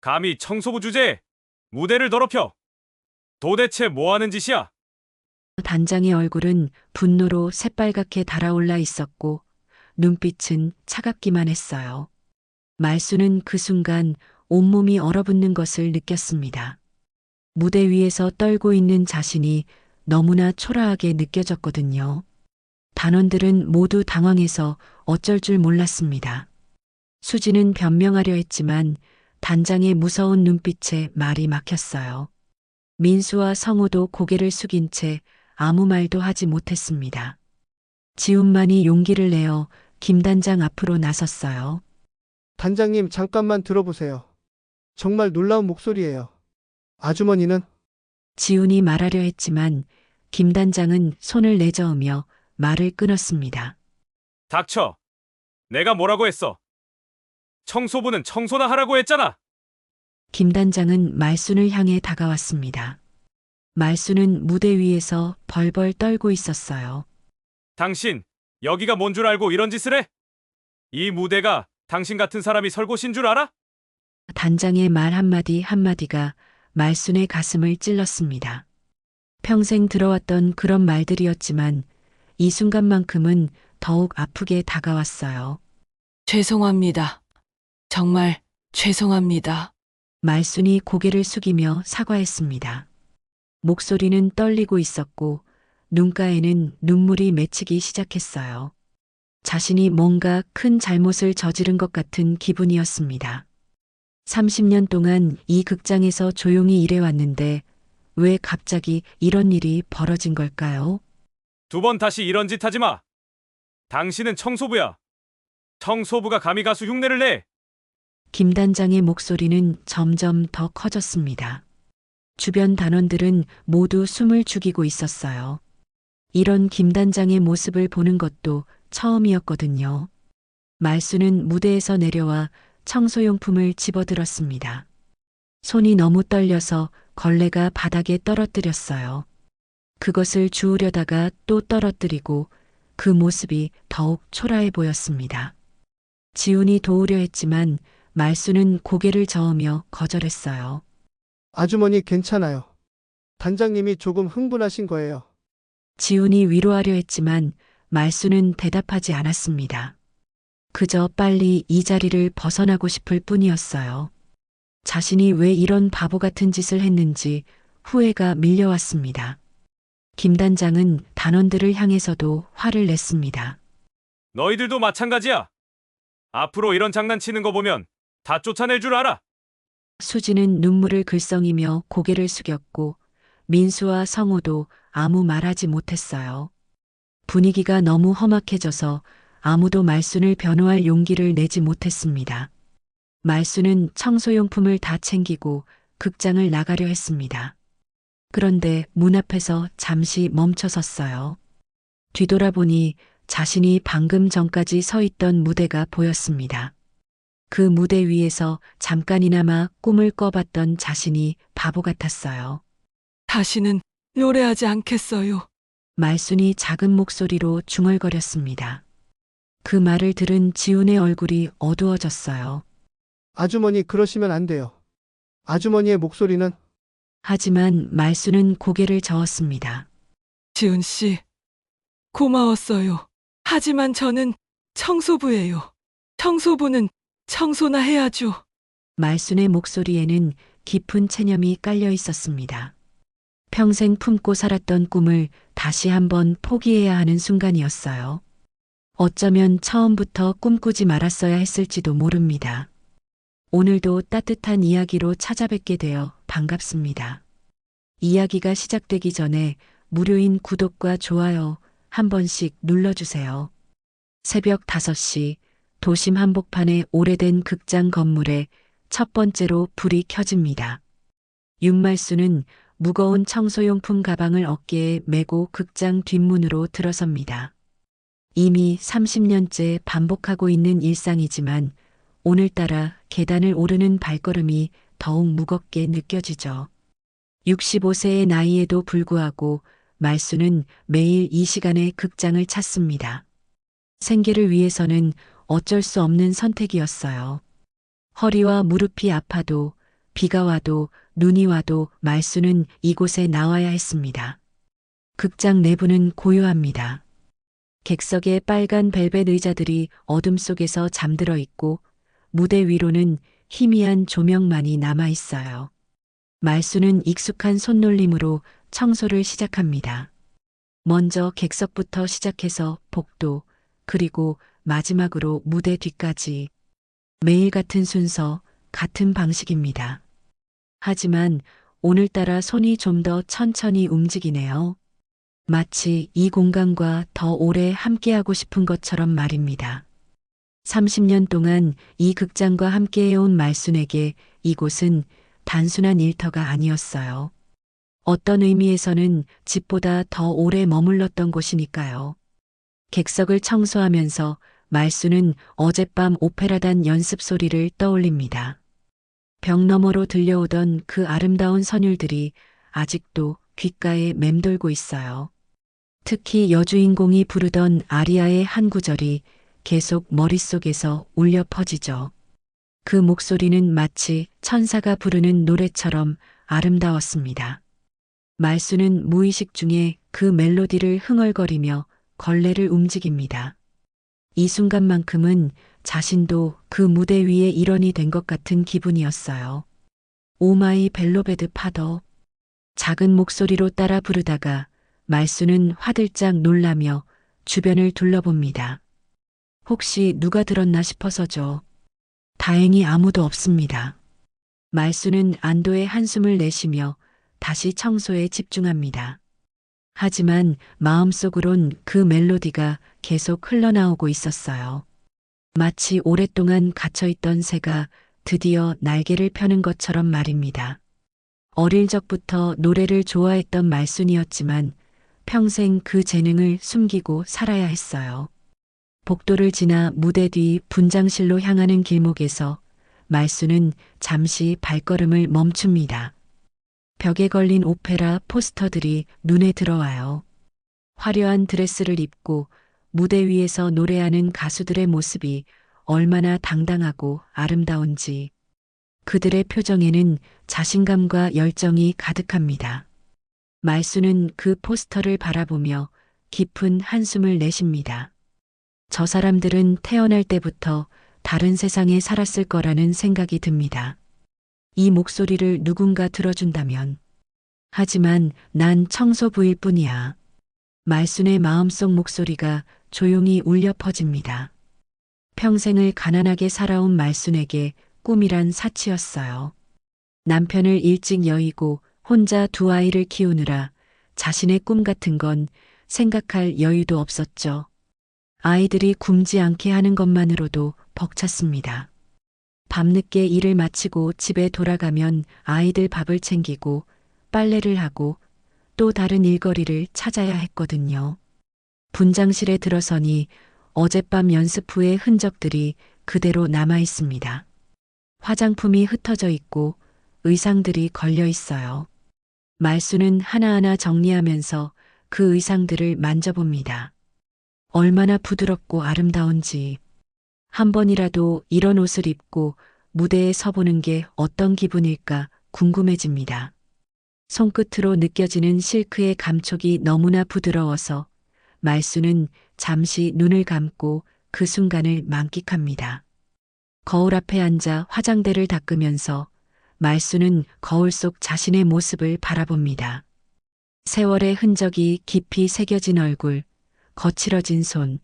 감히 청소부 주제에 무대를 더럽혀. 도대체 뭐 하는 짓이야? 단장의 얼굴은 분노로 새빨갛게 달아올라 있었고 눈빛은 차갑기만 했어요. 말수는 그 순간 온몸이 얼어붙는 것을 느꼈습니다. 무대 위에서 떨고 있는 자신이 너무나 초라하게 느껴졌거든요. 단원들은 모두 당황해서 어쩔 줄 몰랐습니다. 수지는 변명하려 했지만 단장의 무서운 눈빛에 말이 막혔어요. 민수와 성우도 고개를 숙인 채 아무 말도 하지 못했습니다. 지훈만이 용기를 내어 김 단장 앞으로 나섰어요. 단장님, 잠깐만 들어보세요. 정말 놀라운 목소리예요. 아주머니는 지훈이 말하려 했지만 김 단장은 손을 내저으며 말을 끊었습니다. 닥쳐. 내가 뭐라고 했어? 청소부는 청소나 하라고 했잖아. 김 단장은 말순을 향해 다가왔습니다. 말순은 무대 위에서 벌벌 떨고 있었어요. 당신, 여기가 뭔 줄 알고 이런 짓을 해? 이 무대가 당신 같은 사람이 설 곳인 줄 알아? 단장의 말 한마디 한마디가 말순의 가슴을 찔렀습니다. 평생 들어왔던 그런 말들이었지만 이 순간만큼은 더욱 아프게 다가왔어요. 죄송합니다. 정말 죄송합니다. 말순이 고개를 숙이며 사과했습니다. 목소리는 떨리고 있었고 눈가에는 눈물이 맺히기 시작했어요. 자신이 뭔가 큰 잘못을 저지른 것 같은 기분이었습니다. 30년 동안 이 극장에서 조용히 일해왔는데 왜 갑자기 이런 일이 벌어진 걸까요? 두 번 다시 이런 짓 하지 마. 당신은 청소부야. 청소부가 감히 가수 흉내를 내. 김 단장의 목소리는 점점 더 커졌습니다. 주변 단원들은 모두 숨을 죽이고 있었어요. 이런 김 단장의 모습을 보는 것도 처음이었거든요. 말수는 무대에서 내려와 청소용품을 집어들었습니다. 손이 너무 떨려서 걸레가 바닥에 떨어뜨렸어요. 그것을 주우려다가 또 떨어뜨리고 그 모습이 더욱 초라해 보였습니다. 지훈이 도우려 했지만 말수는 고개를 저으며 거절했어요. 아주머니 괜찮아요. 단장님이 조금 흥분하신 거예요. 지훈이 위로하려 했지만 말수는 대답하지 않았습니다. 그저 빨리 이 자리를 벗어나고 싶을 뿐이었어요. 자신이 왜 이런 바보 같은 짓을 했는지 후회가 밀려왔습니다. 김 단장은 단원들을 향해서도 화를 냈습니다. 너희들도 마찬가지야. 앞으로 이런 장난치는 거 보면 다 쫓아낼 줄 알아. 수지는 눈물을 글썽이며 고개를 숙였고 민수와 성우도 아무 말하지 못했어요. 분위기가 너무 험악해져서 아무도 말순을 변호할 용기를 내지 못했습니다. 말순은 청소용품을 다 챙기고 극장을 나가려 했습니다. 그런데 문 앞에서 잠시 멈춰섰어요. 뒤돌아보니 자신이 방금 전까지 서 있던 무대가 보였습니다. 그 무대 위에서 잠깐이나마 꿈을 꿔봤던 자신이 바보 같았어요. 다시는 노래하지 않겠어요. 말순이 작은 목소리로 중얼거렸습니다. 그 말을 들은 지훈의 얼굴이 어두워졌어요. 아주머니 그러시면 안 돼요. 아주머니의 목소리는 하지만 말순은 고개를 저었습니다. 지은 씨, 고마웠어요. 하지만 저는 청소부예요. 청소부는 청소나 해야죠. 말순의 목소리에는 깊은 체념이 깔려 있었습니다. 평생 품고 살았던 꿈을 다시 한번 포기해야 하는 순간이었어요. 어쩌면 처음부터 꿈꾸지 말았어야 했을지도 모릅니다. 오늘도 따뜻한 이야기로 찾아뵙게 되어 반갑습니다. 이야기가 시작되기 전에 무료인 구독과 좋아요 한 번씩 눌러주세요. 새벽 5시 도심 한복판의 오래된 극장 건물에 첫 번째로 불이 켜집니다. 윤말수는 무거운 청소용품 가방을 어깨에 메고 극장 뒷문으로 들어섭니다. 이미 30년째 반복하고 있는 일상이지만 오늘따라 계단을 오르는 발걸음이 더욱 무겁게 느껴지죠. 65세의 나이에도 불구하고 말수는 매일 이 시간에 극장을 찾습니다. 생계를 위해서는 어쩔 수 없는 선택이었어요. 허리와 무릎이 아파도 비가 와도 눈이 와도 말수는 이곳에 나와야 했습니다. 극장 내부는 고요합니다. 객석의 빨간 벨벳 의자들이 어둠 속에서 잠들어 있고 무대 위로는 희미한 조명만이 남아 있어요. 말수는 익숙한 손놀림으로 청소를 시작합니다. 먼저 객석부터 시작해서 복도, 그리고 마지막으로 무대 뒤까지. 매일 같은 순서, 같은 방식입니다. 하지만 오늘따라 손이 좀 더 천천히 움직이네요. 마치 이 공간과 더 오래 함께하고 싶은 것처럼 말입니다. 30년 동안 이 극장과 함께해온 말순에게 이곳은 단순한 일터가 아니었어요. 어떤 의미에서는 집보다 더 오래 머물렀던 곳이니까요. 객석을 청소하면서 말수는 어젯밤 오페라단 연습 소리를 떠올립니다. 벽 너머로 들려오던 그 아름다운 선율들이 아직도 귓가에 맴돌고 있어요. 특히 여주인공이 부르던 아리아의 한 구절이 계속 머릿속에서 울려 퍼지죠. 그 목소리는 마치 천사가 부르는 노래처럼 아름다웠습니다. 말수는 무의식 중에 그 멜로디를 흥얼거리며 걸레를 움직입니다. 이 순간만큼은 자신도 그 무대 위의 일원이 된 것 같은 기분이었어요. 오마이 벨로베드 파더. 작은 목소리로 따라 부르다가 말수는 화들짝 놀라며 주변을 둘러봅니다. 혹시 누가 들었나 싶어서죠. 다행히 아무도 없습니다. 말수는 안도의 한숨을 내쉬며 다시 청소에 집중합니다. 하지만 마음속으론 그 멜로디가 계속 흘러나오고 있었어요. 마치 오랫동안 갇혀있던 새가 드디어 날개를 펴는 것처럼 말입니다. 어릴 적부터 노래를 좋아했던 말순이었지만 평생 그 재능을 숨기고 살아야 했어요. 복도를 지나 무대 뒤 분장실로 향하는 길목에서 말수는 잠시 발걸음을 멈춥니다. 벽에 걸린 오페라 포스터들이 눈에 들어와요. 화려한 드레스를 입고 무대 위에서 노래하는 가수들의 모습이 얼마나 당당하고 아름다운지. 그들의 표정에는 자신감과 열정이 가득합니다. 말수는 그 포스터를 바라보며 깊은 한숨을 내쉽니다. 저 사람들은 태어날 때부터 다른 세상에 살았을 거라는 생각이 듭니다. 이 목소리를 누군가 들어준다면. 하지만 난 청소부일 뿐이야. 말순의 마음속 목소리가 조용히 울려 퍼집니다. 평생을 가난하게 살아온 말순에게 꿈이란 사치였어요. 남편을 일찍 여의고 혼자 두 아이를 키우느라 자신의 꿈 같은 건 생각할 여유도 없었죠. 아이들이 굶지 않게 하는 것만으로도 벅찼습니다. 밤늦게 일을 마치고 집에 돌아가면 아이들 밥을 챙기고 빨래를 하고 또 다른 일거리를 찾아야 했거든요. 분장실에 들어서니 어젯밤 연습 후의 흔적들이 그대로 남아 있습니다. 화장품이 흩어져 있고 의상들이 걸려 있어요. 말수는 하나하나 정리하면서 그 의상들을 만져봅니다. 얼마나 부드럽고 아름다운지. 한 번이라도 이런 옷을 입고 무대에 서보는 게 어떤 기분일까 궁금해집니다. 손끝으로 느껴지는 실크의 감촉이 너무나 부드러워서 말수는 잠시 눈을 감고 그 순간을 만끽합니다. 거울 앞에 앉아 화장대를 닦으면서 말수는 거울 속 자신의 모습을 바라봅니다. 세월의 흔적이 깊이 새겨진 얼굴, 거칠어진 손,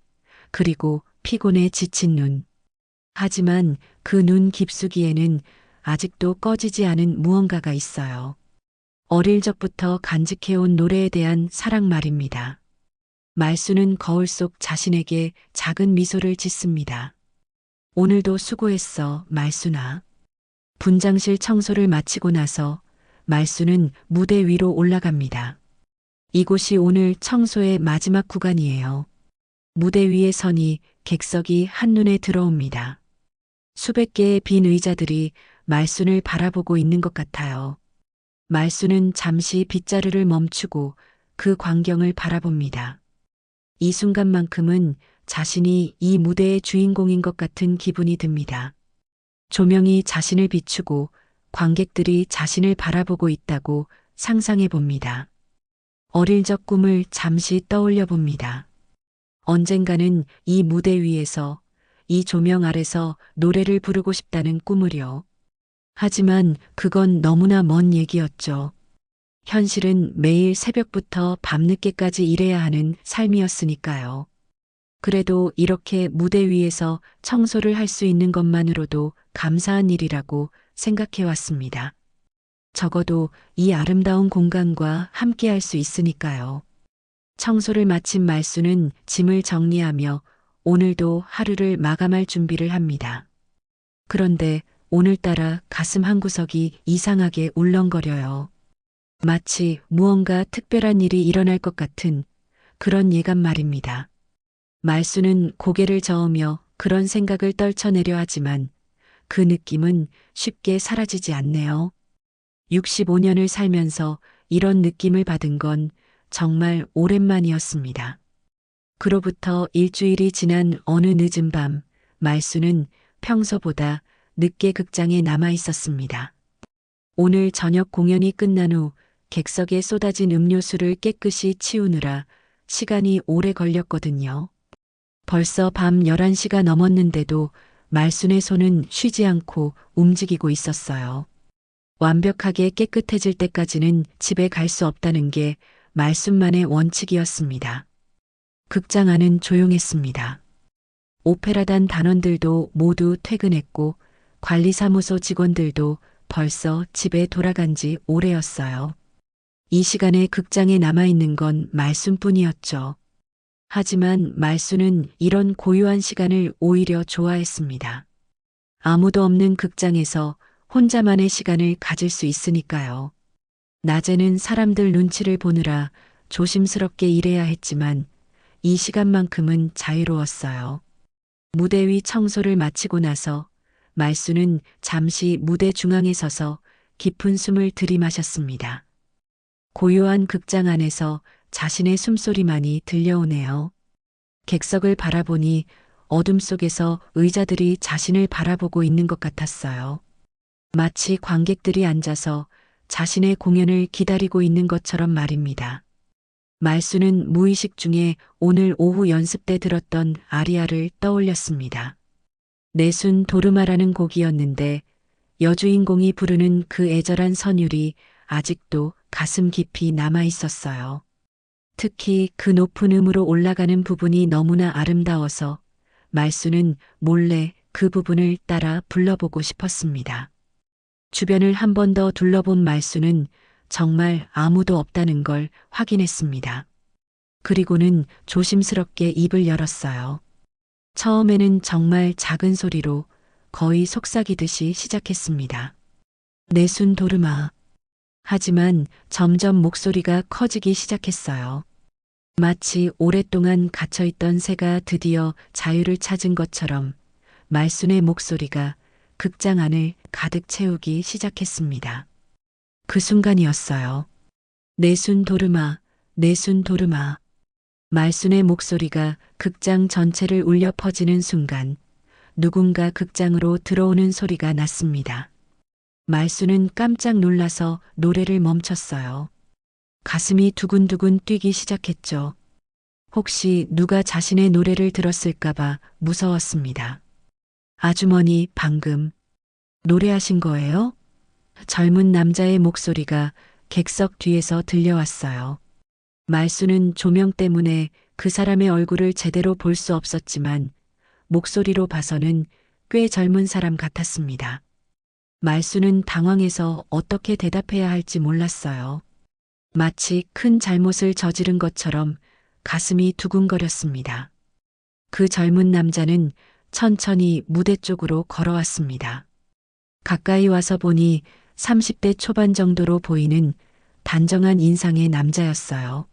그리고 피곤에 지친 눈. 하지만 그 눈 깊숙이에는 아직도 꺼지지 않은 무언가가 있어요. 어릴 적부터 간직해온 노래에 대한 사랑 말입니다. 말수는 거울 속 자신에게 작은 미소를 짓습니다. 오늘도 수고했어, 말수나. 분장실 청소를 마치고 나서 말수는 무대 위로 올라갑니다. 이곳이 오늘 청소의 마지막 구간이에요. 무대 위에 서니 객석이 한눈에 들어옵니다. 수백 개의 빈 의자들이 말순을 바라보고 있는 것 같아요. 말순은 잠시 빗자루를 멈추고 그 광경을 바라봅니다. 이 순간만큼은 자신이 이 무대의 주인공인 것 같은 기분이 듭니다. 조명이 자신을 비추고 관객들이 자신을 바라보고 있다고 상상해 봅니다. 어릴 적 꿈을 잠시 떠올려 봅니다. 언젠가는 이 무대 위에서, 이 조명 아래서 노래를 부르고 싶다는 꿈을요. 하지만 그건 너무나 먼 얘기였죠. 현실은 매일 새벽부터 밤늦게까지 일해야 하는 삶이었으니까요. 그래도 이렇게 무대 위에서 청소를 할 수 있는 것만으로도 감사한 일이라고 생각해 왔습니다. 적어도 이 아름다운 공간과 함께 할 수 있으니까요. 청소를 마친 말수는 짐을 정리하며 오늘도 하루를 마감할 준비를 합니다. 그런데 오늘따라 가슴 한구석이 이상하게 울렁거려요. 마치 무언가 특별한 일이 일어날 것 같은 그런 예감 말입니다. 말수는 고개를 저으며 그런 생각을 떨쳐내려 하지만 그 느낌은 쉽게 사라지지 않네요. 65년을 살면서 이런 느낌을 받은 건 정말 오랜만이었습니다. 그로부터 일주일이 지난 어느 늦은 밤, 말수는 평소보다 늦게 극장에 남아 있었습니다. 오늘 저녁 공연이 끝난 후 객석에 쏟아진 음료수를 깨끗이 치우느라 시간이 오래 걸렸거든요. 벌써 밤 11시가 넘었는데도 말순의 손은 쉬지 않고 움직이고 있었어요. 완벽하게 깨끗해질 때까지는 집에 갈 수 없다는 게 말순만의 원칙이었습니다. 극장 안은 조용했습니다. 오페라단 단원들도 모두 퇴근했고 관리사무소 직원들도 벌써 집에 돌아간 지 오래였어요. 이 시간에 극장에 남아있는 건 말순뿐이었죠. 하지만 말순은 이런 고요한 시간을 오히려 좋아했습니다. 아무도 없는 극장에서 혼자만의 시간을 가질 수 있으니까요. 낮에는 사람들 눈치를 보느라 조심스럽게 일해야 했지만 이 시간만큼은 자유로웠어요. 무대 위 청소를 마치고 나서 말순은 잠시 무대 중앙에 서서 깊은 숨을 들이마셨습니다. 고요한 극장 안에서 자신의 숨소리만이 들려오네요. 객석을 바라보니 어둠 속에서 의자들이 자신을 바라보고 있는 것 같았어요. 마치 관객들이 앉아서 자신의 공연을 기다리고 있는 것처럼 말입니다. 말수는 무의식 중에 오늘 오후 연습 때 들었던 아리아를 떠올렸습니다. 내순 도르마라는 곡이었는데 여주인공이 부르는 그 애절한 선율이 아직도 가슴 깊이 남아 있었어요. 특히 그 높은 음으로 올라가는 부분이 너무나 아름다워서 말수는 몰래 그 부분을 따라 불러보고 싶었습니다. 주변을 한 번 더 둘러본 말수는 정말 아무도 없다는 걸 확인했습니다. 그리고는 조심스럽게 입을 열었어요. 처음에는 정말 작은 소리로 거의 속삭이듯이 시작했습니다. 내순 도르마. 하지만 점점 목소리가 커지기 시작했어요. 마치 오랫동안 갇혀있던 새가 드디어 자유를 찾은 것처럼 말순의 목소리가 극장 안을 가득 채우기 시작했습니다. 그 순간이었어요. 내순 도르마, 내순 도르마. 말순의 목소리가 극장 전체를 울려 퍼지는 순간 누군가 극장으로 들어오는 소리가 났습니다. 말순은 깜짝 놀라서 노래를 멈췄어요. 가슴이 두근두근 뛰기 시작했죠. 혹시 누가 자신의 노래를 들었을까봐 무서웠습니다. 아주머니 방금 노래하신 거예요? 젊은 남자의 목소리가 객석 뒤에서 들려왔어요. 말수는 조명 때문에 그 사람의 얼굴을 제대로 볼 수 없었지만 목소리로 봐서는 꽤 젊은 사람 같았습니다. 말수는 당황해서 어떻게 대답해야 할지 몰랐어요. 마치 큰 잘못을 저지른 것처럼 가슴이 두근거렸습니다. 그 젊은 남자는 천천히 무대 쪽으로 걸어왔습니다. 가까이 와서 보니 30대 초반 정도로 보이는 단정한 인상의 남자였어요.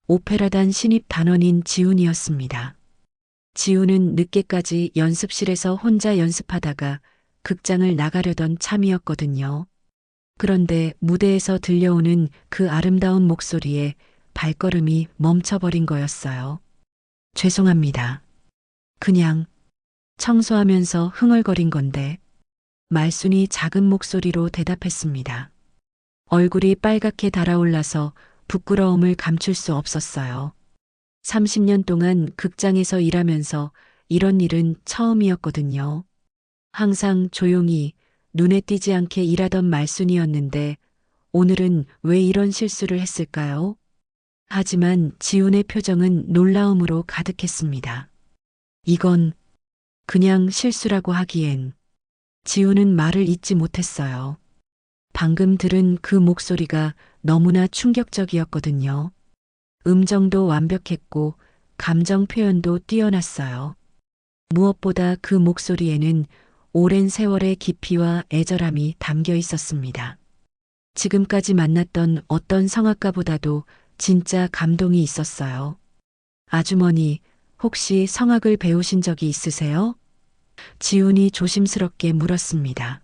오페라단 신입 단원인 지훈이었습니다. 지훈은 늦게까지 연습실에서 혼자 연습하다가 극장을 나가려던 참이었거든요. 그런데 무대에서 들려오는 그 아름다운 목소리에 발걸음이 멈춰버린 거였어요. 죄송합니다. 그냥 청소하면서 흥얼거린 건데 말순이 작은 목소리로 대답했습니다. 얼굴이 빨갛게 달아올라서 부끄러움을 감출 수 없었어요. 30년 동안 극장에서 일하면서 이런 일은 처음이었거든요. 항상 조용히 눈에 띄지 않게 일하던 말순이었는데 오늘은 왜 이런 실수를 했을까요? 하지만 지훈의 표정은 놀라움으로 가득했습니다. 이건 그냥 실수라고 하기엔 지훈은 말을 잇지 못했어요. 방금 들은 그 목소리가 너무나 충격적이었거든요. 음정도 완벽했고 감정 표현도 뛰어났어요. 무엇보다 그 목소리에는 오랜 세월의 깊이와 애절함이 담겨 있었습니다. 지금까지 만났던 어떤 성악가보다도 진짜 감동이 있었어요. 아주머니, 혹시 성악을 배우신 적이 있으세요? 지훈이 조심스럽게 물었습니다.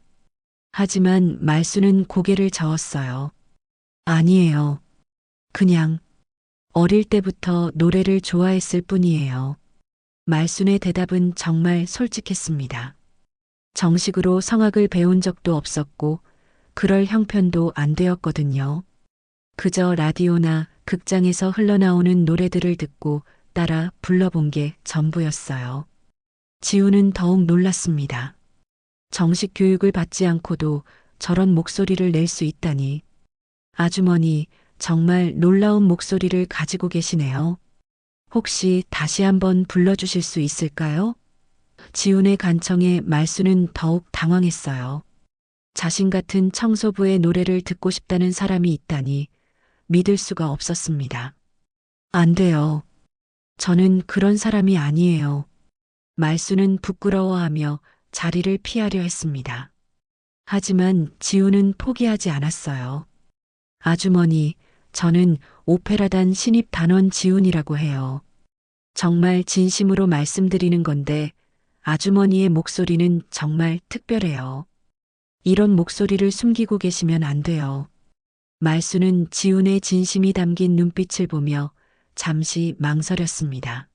하지만 말수는 고개를 저었어요. 아니에요. 그냥 어릴 때부터 노래를 좋아했을 뿐이에요. 말순의 대답은 정말 솔직했습니다. 정식으로 성악을 배운 적도 없었고 그럴 형편도 안 되었거든요. 그저 라디오나 극장에서 흘러나오는 노래들을 듣고 따라 불러본 게 전부였어요. 지우는 더욱 놀랐습니다. 정식 교육을 받지 않고도 저런 목소리를 낼 수 있다니. 아주머니, 정말 놀라운 목소리를 가지고 계시네요. 혹시 다시 한번 불러주실 수 있을까요? 지훈의 간청에 말수는 더욱 당황했어요. 자신 같은 청소부의 노래를 듣고 싶다는 사람이 있다니 믿을 수가 없었습니다. 안 돼요. 저는 그런 사람이 아니에요. 말수는 부끄러워하며 자리를 피하려 했습니다. 하지만 지훈은 포기하지 않았어요. 아주머니, 저는 오페라단 신입 단원 지훈이라고 해요. 정말 진심으로 말씀드리는 건데 아주머니의 목소리는 정말 특별해요. 이런 목소리를 숨기고 계시면 안 돼요. 말수는 지훈의 진심이 담긴 눈빛을 보며 잠시 망설였습니다.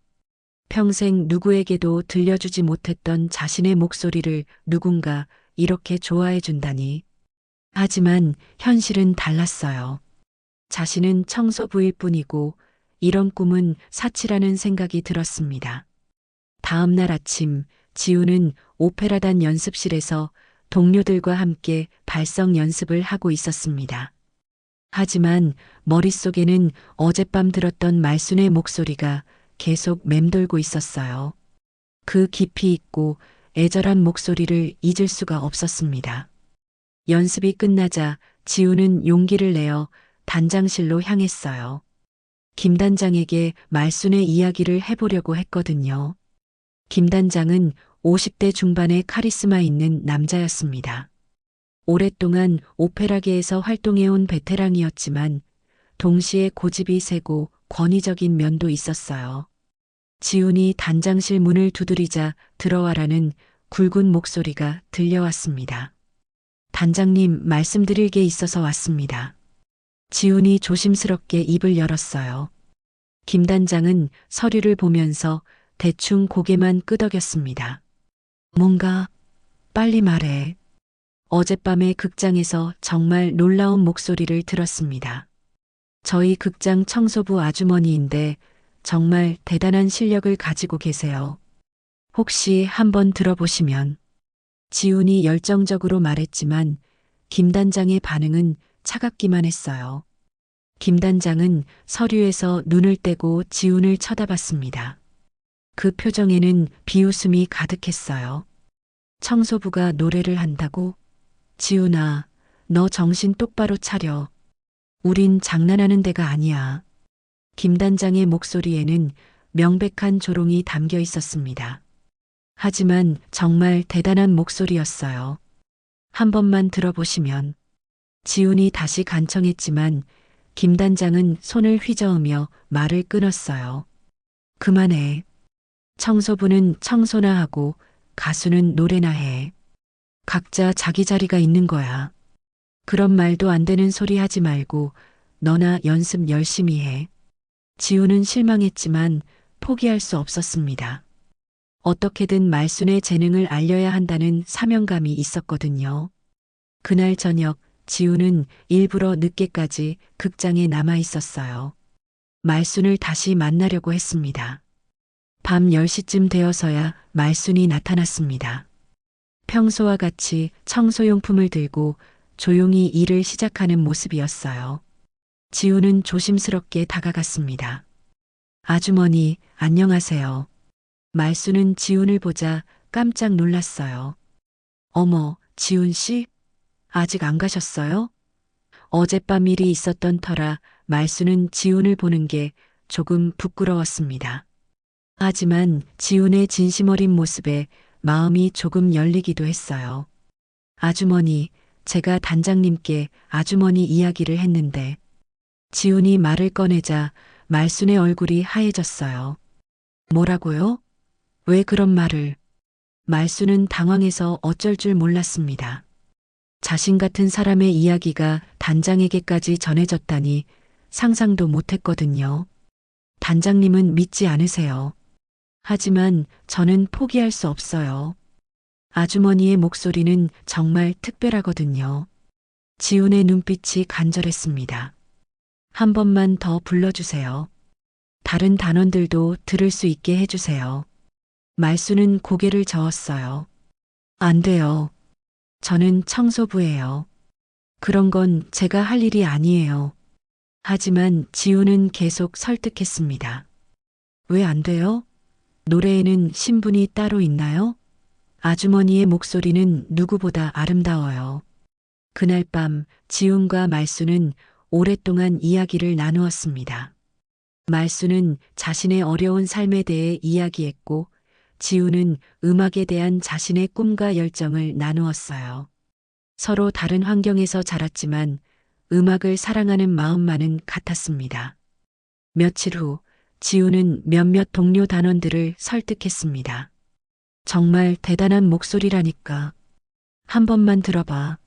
평생 누구에게도 들려주지 못했던 자신의 목소리를 누군가 이렇게 좋아해 준다니. 하지만 현실은 달랐어요. 자신은 청소부일 뿐이고 이런 꿈은 사치라는 생각이 들었습니다. 다음 날 아침 지우는 오페라단 연습실에서 동료들과 함께 발성 연습을 하고 있었습니다. 하지만 머릿속에는 어젯밤 들었던 말순의 목소리가 계속 맴돌고 있었어요. 그 깊이 있고 애절한 목소리를 잊을 수가 없었습니다. 연습이 끝나자 지우는 용기를 내어 단장실로 향했어요. 김 단장에게 말순의 이야기를 해보려고 했거든요. 김 단장은 50대 중반의 카리스마 있는 남자였습니다. 오랫동안 오페라계에서 활동해온 베테랑이었지만 동시에 고집이 세고 권위적인 면도 있었어요. 지훈이 단장실 문을 두드리자 들어와라는 굵은 목소리가 들려왔습니다. 단장님, 말씀드릴 게 있어서 왔습니다. 지훈이 조심스럽게 입을 열었어요. 김 단장은 서류를 보면서 대충 고개만 끄덕였습니다. 뭔가 빨리 말해. 어젯밤에 극장에서 정말 놀라운 목소리를 들었습니다. 저희 극장 청소부 아주머니인데 정말 대단한 실력을 가지고 계세요. 혹시 한번 들어보시면. 지훈이 열정적으로 말했지만 김 단장의 반응은 차갑기만 했어요. 김 단장은 서류에서 눈을 떼고 지훈을 쳐다봤습니다. 그 표정에는 비웃음이 가득했어요. 청소부가 노래를 한다고? 지훈아, 너 정신 똑바로 차려. 우린 장난하는 데가 아니야. 김 단장의 목소리에는 명백한 조롱이 담겨 있었습니다. 하지만 정말 대단한 목소리였어요. 한 번만 들어보시면. 지훈이 다시 간청했지만 김 단장은 손을 휘저으며 말을 끊었어요. 그만해. 청소부는 청소나 하고 가수는 노래나 해. 각자 자기 자리가 있는 거야. 그런 말도 안 되는 소리 하지 말고 너나 연습 열심히 해. 지훈은 실망했지만 포기할 수 없었습니다. 어떻게든 말순의 재능을 알려야 한다는 사명감이 있었거든요. 그날 저녁 지우는 일부러 늦게까지 극장에 남아 있었어요. 말순을 다시 만나려고 했습니다. 밤 10시쯤 되어서야 말순이 나타났습니다. 평소와 같이 청소용품을 들고 조용히 일을 시작하는 모습이었어요. 지우는 조심스럽게 다가갔습니다. 아주머니, 안녕하세요. 말순은 지훈을 보자 깜짝 놀랐어요. 어머, 지훈 씨? 아직 안 가셨어요? 어젯밤 일이 있었던 터라 말순은 지훈을 보는 게 조금 부끄러웠습니다. 하지만 지훈의 진심 어린 모습에 마음이 조금 열리기도 했어요. 아주머니, 제가 단장님께 아주머니 이야기를 했는데 지훈이 말을 꺼내자 말순의 얼굴이 하얘졌어요. 뭐라고요? 왜 그런 말을? 말순은 당황해서 어쩔 줄 몰랐습니다. 자신 같은 사람의 이야기가 단장에게까지 전해졌다니 상상도 못했거든요. 단장님은 믿지 않으세요. 하지만 저는 포기할 수 없어요. 아주머니의 목소리는 정말 특별하거든요. 지훈의 눈빛이 간절했습니다. 한 번만 더 불러주세요. 다른 단원들도 들을 수 있게 해주세요. 말순은 고개를 저었어요. 안 돼요. 저는 청소부예요. 그런 건 제가 할 일이 아니에요. 하지만 지우는 계속 설득했습니다. 왜 안 돼요? 노래에는 신분이 따로 있나요? 아주머니의 목소리는 누구보다 아름다워요. 그날 밤 지훈과 말순은 오랫동안 이야기를 나누었습니다. 말순은 자신의 어려운 삶에 대해 이야기했고 지훈은 음악에 대한 자신의 꿈과 열정을 나누었어요. 서로 다른 환경에서 자랐지만 음악을 사랑하는 마음만은 같았습니다. 며칠 후 지훈은 몇몇 동료 단원들을 설득했습니다. 정말 대단한 목소리라니까. 한 번만 들어봐.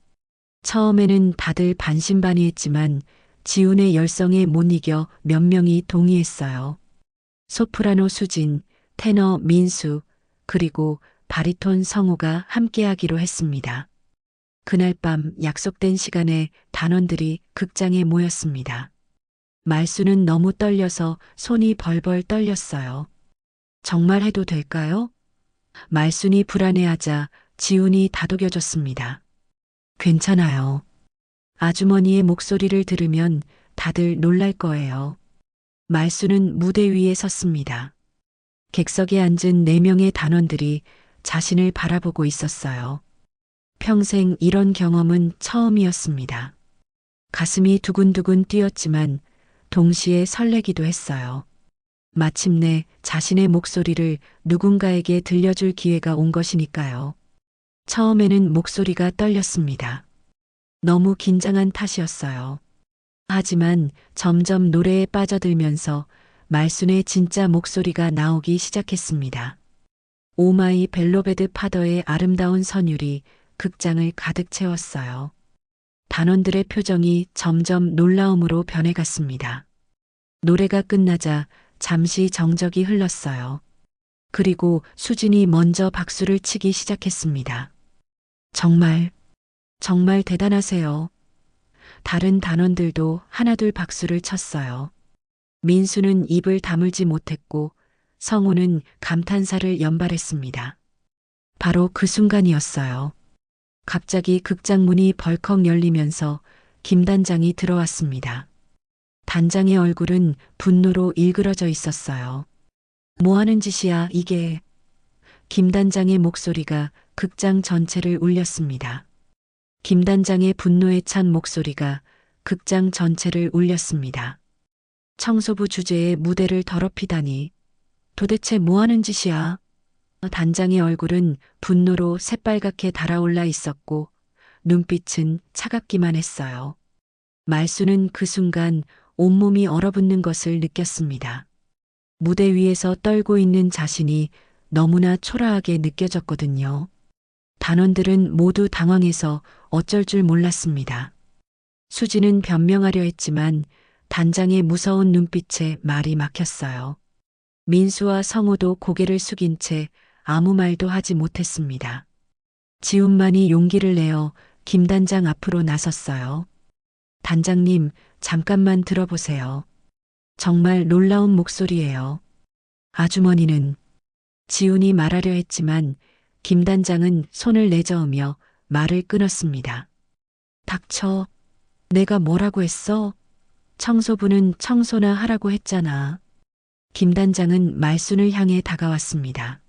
처음에는 다들 반신반의했지만 지훈의 열성에 못 이겨 몇 명이 동의했어요. 소프라노 수진, 테너 민수, 그리고 바리톤 성우가 함께하기로 했습니다. 그날 밤 약속된 시간에 단원들이 극장에 모였습니다. 말순은 너무 떨려서 손이 벌벌 떨렸어요. 정말 해도 될까요? 말순이 불안해하자 지훈이 다독여줬습니다. 괜찮아요. 아주머니의 목소리를 들으면 다들 놀랄 거예요. 말순은 무대 위에 섰습니다. 객석에 앉은 4명의 단원들이 자신을 바라보고 있었어요. 평생 이런 경험은 처음이었습니다. 가슴이 두근두근 뛰었지만 동시에 설레기도 했어요. 마침내 자신의 목소리를 누군가에게 들려줄 기회가 온 것이니까요. 처음에는 목소리가 떨렸습니다. 너무 긴장한 탓이었어요. 하지만 점점 노래에 빠져들면서 말순의 진짜 목소리가 나오기 시작했습니다. 오마이 벨로베드 파더의 아름다운 선율이 극장을 가득 채웠어요. 단원들의 표정이 점점 놀라움으로 변해갔습니다. 노래가 끝나자 잠시 정적이 흘렀어요. 그리고 수진이 먼저 박수를 치기 시작했습니다. 정말 대단하세요. 다른 단원들도 하나둘 박수를 쳤어요. 민수는 입을 다물지 못했고 성우는 감탄사를 연발했습니다. 바로 그 순간이었어요. 갑자기 극장 문이 벌컥 열리면서 김 단장이 들어왔습니다. 단장의 얼굴은 분노로 일그러져 있었어요. 뭐 하는 짓이야, 이게. 김 단장의 목소리가 극장 전체를 울렸습니다. 김 단장의 분노에 찬 목소리가 극장 전체를 울렸습니다. 청소부 주제에 무대를 더럽히다니. 도대체 뭐 하는 짓이야? 단장의 얼굴은 분노로 새빨갛게 달아올라 있었고 눈빛은 차갑기만 했어요. 말순은 그 순간 온몸이 얼어붙는 것을 느꼈습니다. 무대 위에서 떨고 있는 자신이 너무나 초라하게 느껴졌거든요. 단원들은 모두 당황해서 어쩔 줄 몰랐습니다. 수지는 변명하려 했지만 단장의 무서운 눈빛에 말이 막혔어요. 민수와 성우도 고개를 숙인 채 아무 말도 하지 못했습니다. 지훈만이 용기를 내어 김 단장 앞으로 나섰어요. 단장님, 잠깐만 들어보세요. 정말 놀라운 목소리예요. 아주머니는 지훈이 말하려 했지만 김 단장은 손을 내저으며 말을 끊었습니다. 닥쳐. 내가 뭐라고 했어? 청소부는 청소나 하라고 했잖아. 김 단장은 말순을 향해 다가왔습니다.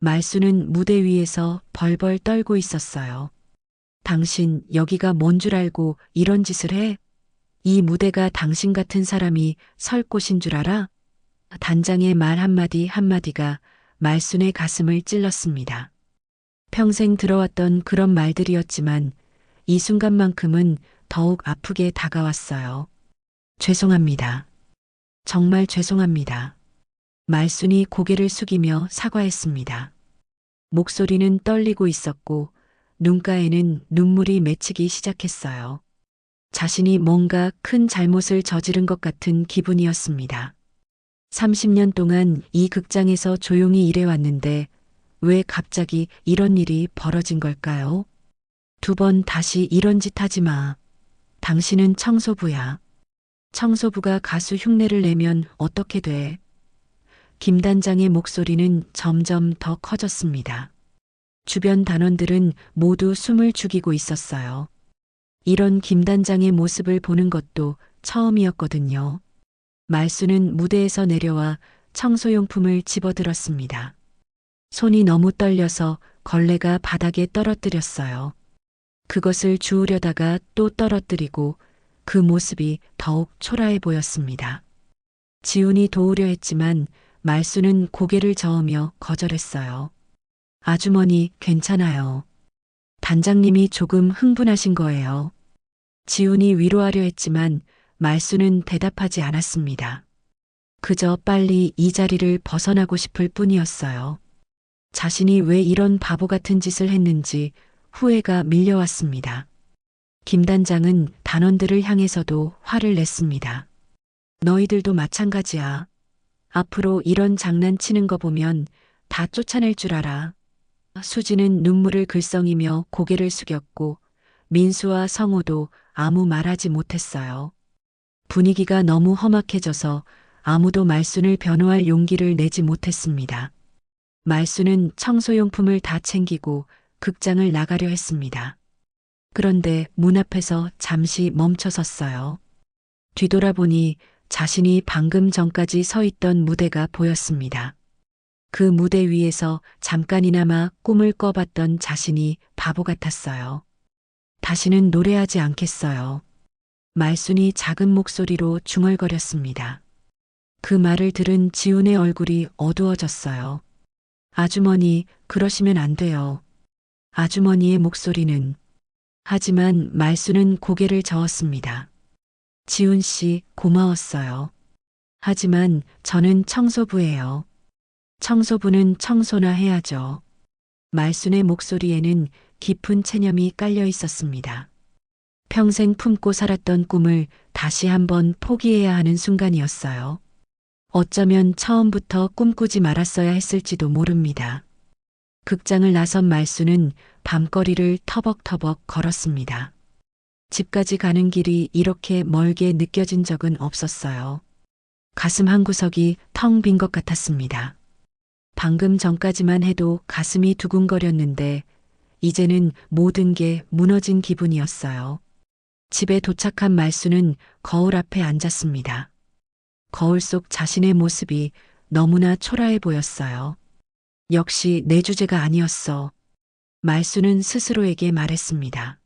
말순은 무대 위에서 벌벌 떨고 있었어요. 당신 여기가 뭔 줄 알고 이런 짓을 해? 이 무대가 당신 같은 사람이 설 곳인 줄 알아? 단장의 말 한마디 한마디가 말순의 가슴을 찔렀습니다. 평생 들어왔던 그런 말들이었지만 이 순간만큼은 더욱 아프게 다가왔어요. 죄송합니다. 정말 죄송합니다. 말순이 고개를 숙이며 사과했습니다. 목소리는 떨리고 있었고 눈가에는 눈물이 맺히기 시작했어요. 자신이 뭔가 큰 잘못을 저지른 것 같은 기분이었습니다. 30년 동안 이 극장에서 조용히 일해왔는데 왜 갑자기 이런 일이 벌어진 걸까요? 2번 다시 이런 짓 하지 마. 당신은 청소부야. 청소부가 가수 흉내를 내면 어떻게 돼? 김 단장의 목소리는 점점 더 커졌습니다. 주변 단원들은 모두 숨을 죽이고 있었어요. 이런 김 단장의 모습을 보는 것도 처음이었거든요. 말순은 무대에서 내려와 청소용품을 집어들었습니다. 손이 너무 떨려서 걸레가 바닥에 떨어뜨렸어요. 그것을 주우려다가 또 떨어뜨리고 그 모습이 더욱 초라해 보였습니다. 지훈이 도우려 했지만 말순은 고개를 저으며 거절했어요. 아주머니, 괜찮아요. 단장님이 조금 흥분하신 거예요. 지훈이 위로하려 했지만 말순은 대답하지 않았습니다. 그저 빨리 이 자리를 벗어나고 싶을 뿐이었어요. 자신이 왜 이런 바보 같은 짓을 했는지 후회가 밀려왔습니다. 김 단장은 단원들을 향해서도 화를 냈습니다. 너희들도 마찬가지야. 앞으로 이런 장난치는 거 보면 다 쫓아낼 줄 알아. 수지는 눈물을 글썽이며 고개를 숙였고 민수와 성우도 아무 말하지 못했어요. 분위기가 너무 험악해져서 아무도 말순을 변호할 용기를 내지 못했습니다. 말순은 청소용품을 다 챙기고 극장을 나가려 했습니다. 그런데 문 앞에서 잠시 멈춰섰어요. 뒤돌아보니 자신이 방금 전까지 서 있던 무대가 보였습니다. 그 무대 위에서 잠깐이나마 꿈을 꿔봤던 자신이 바보 같았어요. 다시는 노래하지 않겠어요. 말순이 작은 목소리로 중얼거렸습니다. 그 말을 들은 지훈의 얼굴이 어두워졌어요. 아주머니, 그러시면 안 돼요. 아주머니의 목소리는 하지만 말순은 고개를 저었습니다. 지훈 씨, 고마웠어요. 하지만 저는 청소부예요. 청소부는 청소나 해야죠. 말순의 목소리에는 깊은 체념이 깔려 있었습니다. 평생 품고 살았던 꿈을 다시 한번 포기해야 하는 순간이었어요. 어쩌면 처음부터 꿈꾸지 말았어야 했을지도 모릅니다. 극장을 나선 말순은 밤거리를 터벅터벅 걸었습니다. 집까지 가는 길이 이렇게 멀게 느껴진 적은 없었어요. 가슴 한구석이 텅 빈 것 같았습니다. 방금 전까지만 해도 가슴이 두근거렸는데 이제는 모든 게 무너진 기분이었어요. 집에 도착한 말순은 거울 앞에 앉았습니다. 거울 속 자신의 모습이 너무나 초라해 보였어요. 역시 내 주제가 아니었어. 말순은 스스로에게 말했습니다.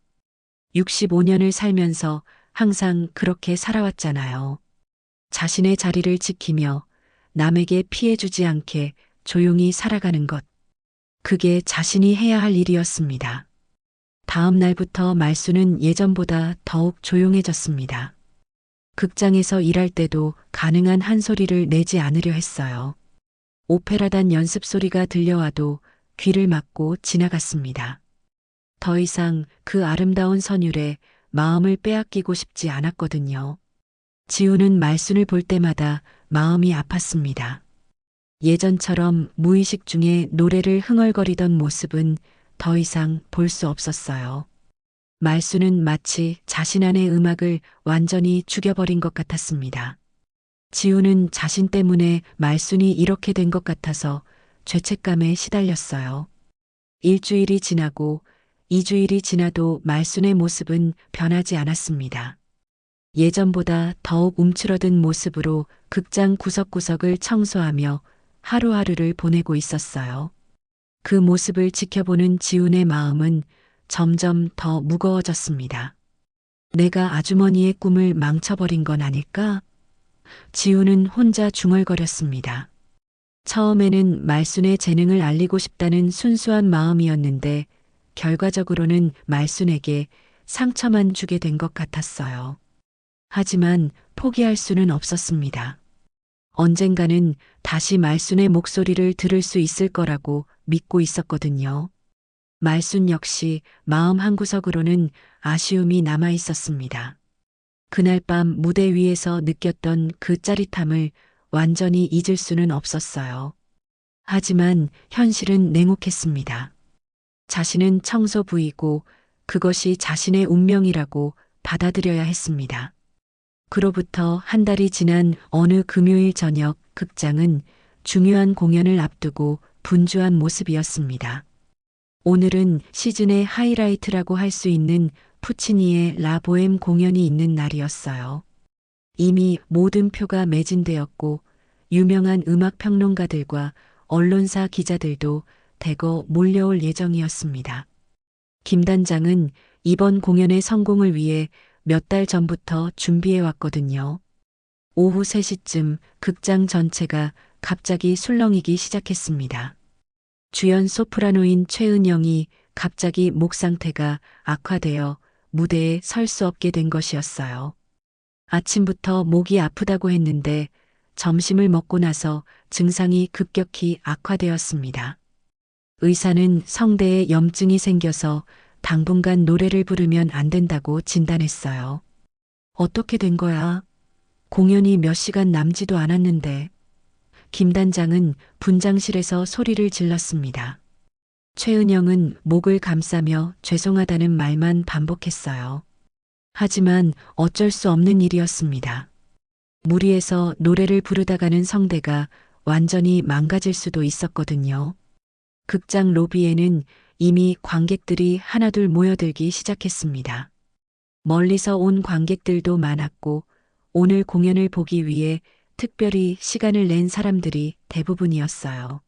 65년을 살면서 항상 그렇게 살아왔잖아요. 자신의 자리를 지키며 남에게 피해 주지 않게 조용히 살아가는 것. 그게 자신이 해야 할 일이었습니다. 다음 날부터 말순은 예전보다 더욱 조용해졌습니다. 극장에서 일할 때도 가능한 한 소리를 내지 않으려 했어요. 오페라단 연습 소리가 들려와도 귀를 막고 지나갔습니다. 더 이상 그 아름다운 선율에 마음을 빼앗기고 싶지 않았거든요. 지우는 말순을 볼 때마다 마음이 아팠습니다. 예전처럼 무의식 중에 노래를 흥얼거리던 모습은 더 이상 볼 수 없었어요. 말수는 마치 자신 안의 음악을 완전히 죽여버린 것 같았습니다. 지우는 자신 때문에 말순이 이렇게 된 것 같아서 죄책감에 시달렸어요. 일주일이 지나고 2주일이 지나도 말순의 모습은 변하지 않았습니다. 예전보다 더욱 움츠러든 모습으로 극장 구석구석을 청소하며 하루하루를 보내고 있었어요. 그 모습을 지켜보는 지훈의 마음은 점점 더 무거워졌습니다. 내가 아주머니의 꿈을 망쳐버린 건 아닐까? 지훈은 혼자 중얼거렸습니다. 처음에는 말순의 재능을 알리고 싶다는 순수한 마음이었는데 결과적으로는 말순에게 상처만 주게 된 것 같았어요. 하지만 포기할 수는 없었습니다. 언젠가는 다시 말순의 목소리를 들을 수 있을 거라고 믿고 있었거든요. 말순 역시 마음 한구석으로는 아쉬움이 남아 있었습니다. 그날 밤 무대 위에서 느꼈던 그 짜릿함을 완전히 잊을 수는 없었어요. 하지만 현실은 냉혹했습니다. 자신은 청소부이고 그것이 자신의 운명이라고 받아들여야 했습니다. 그로부터 한 달이 지난 어느 금요일 저녁 극장은 중요한 공연을 앞두고 분주한 모습이었습니다. 오늘은 시즌의 하이라이트라고 할 수 있는 푸치니의 라보엠 공연이 있는 날이었어요. 이미 모든 표가 매진되었고 유명한 음악 평론가들과 언론사 기자들도 대거 몰려올 예정이었습니다. 김 단장은 이번 공연의 성공을 위해 몇 달 전부터 준비해 왔거든요. 오후 3시쯤 극장 전체가 갑자기 술렁이기 시작했습니다. 주연 소프라노인 최은영이 갑자기 목 상태가 악화되어 무대에 설 수 없게 된 것이었어요. 아침부터 목이 아프다고 했는데 점심을 먹고 나서 증상이 급격히 악화되었습니다. 의사는 성대에 염증이 생겨서 당분간 노래를 부르면 안 된다고 진단했어요. 어떻게 된 거야? 공연이 몇 시간 남지도 않았는데. 김 단장은 분장실에서 소리를 질렀습니다. 최은영은 목을 감싸며 죄송하다는 말만 반복했어요. 하지만 어쩔 수 없는 일이었습니다. 무리해서 노래를 부르다가는 성대가 완전히 망가질 수도 있었거든요. 극장 로비에는 이미 관객들이 하나둘 모여들기 시작했습니다. 멀리서 온 관객들도 많았고 오늘 공연을 보기 위해 특별히 시간을 낸 사람들이 대부분이었어요.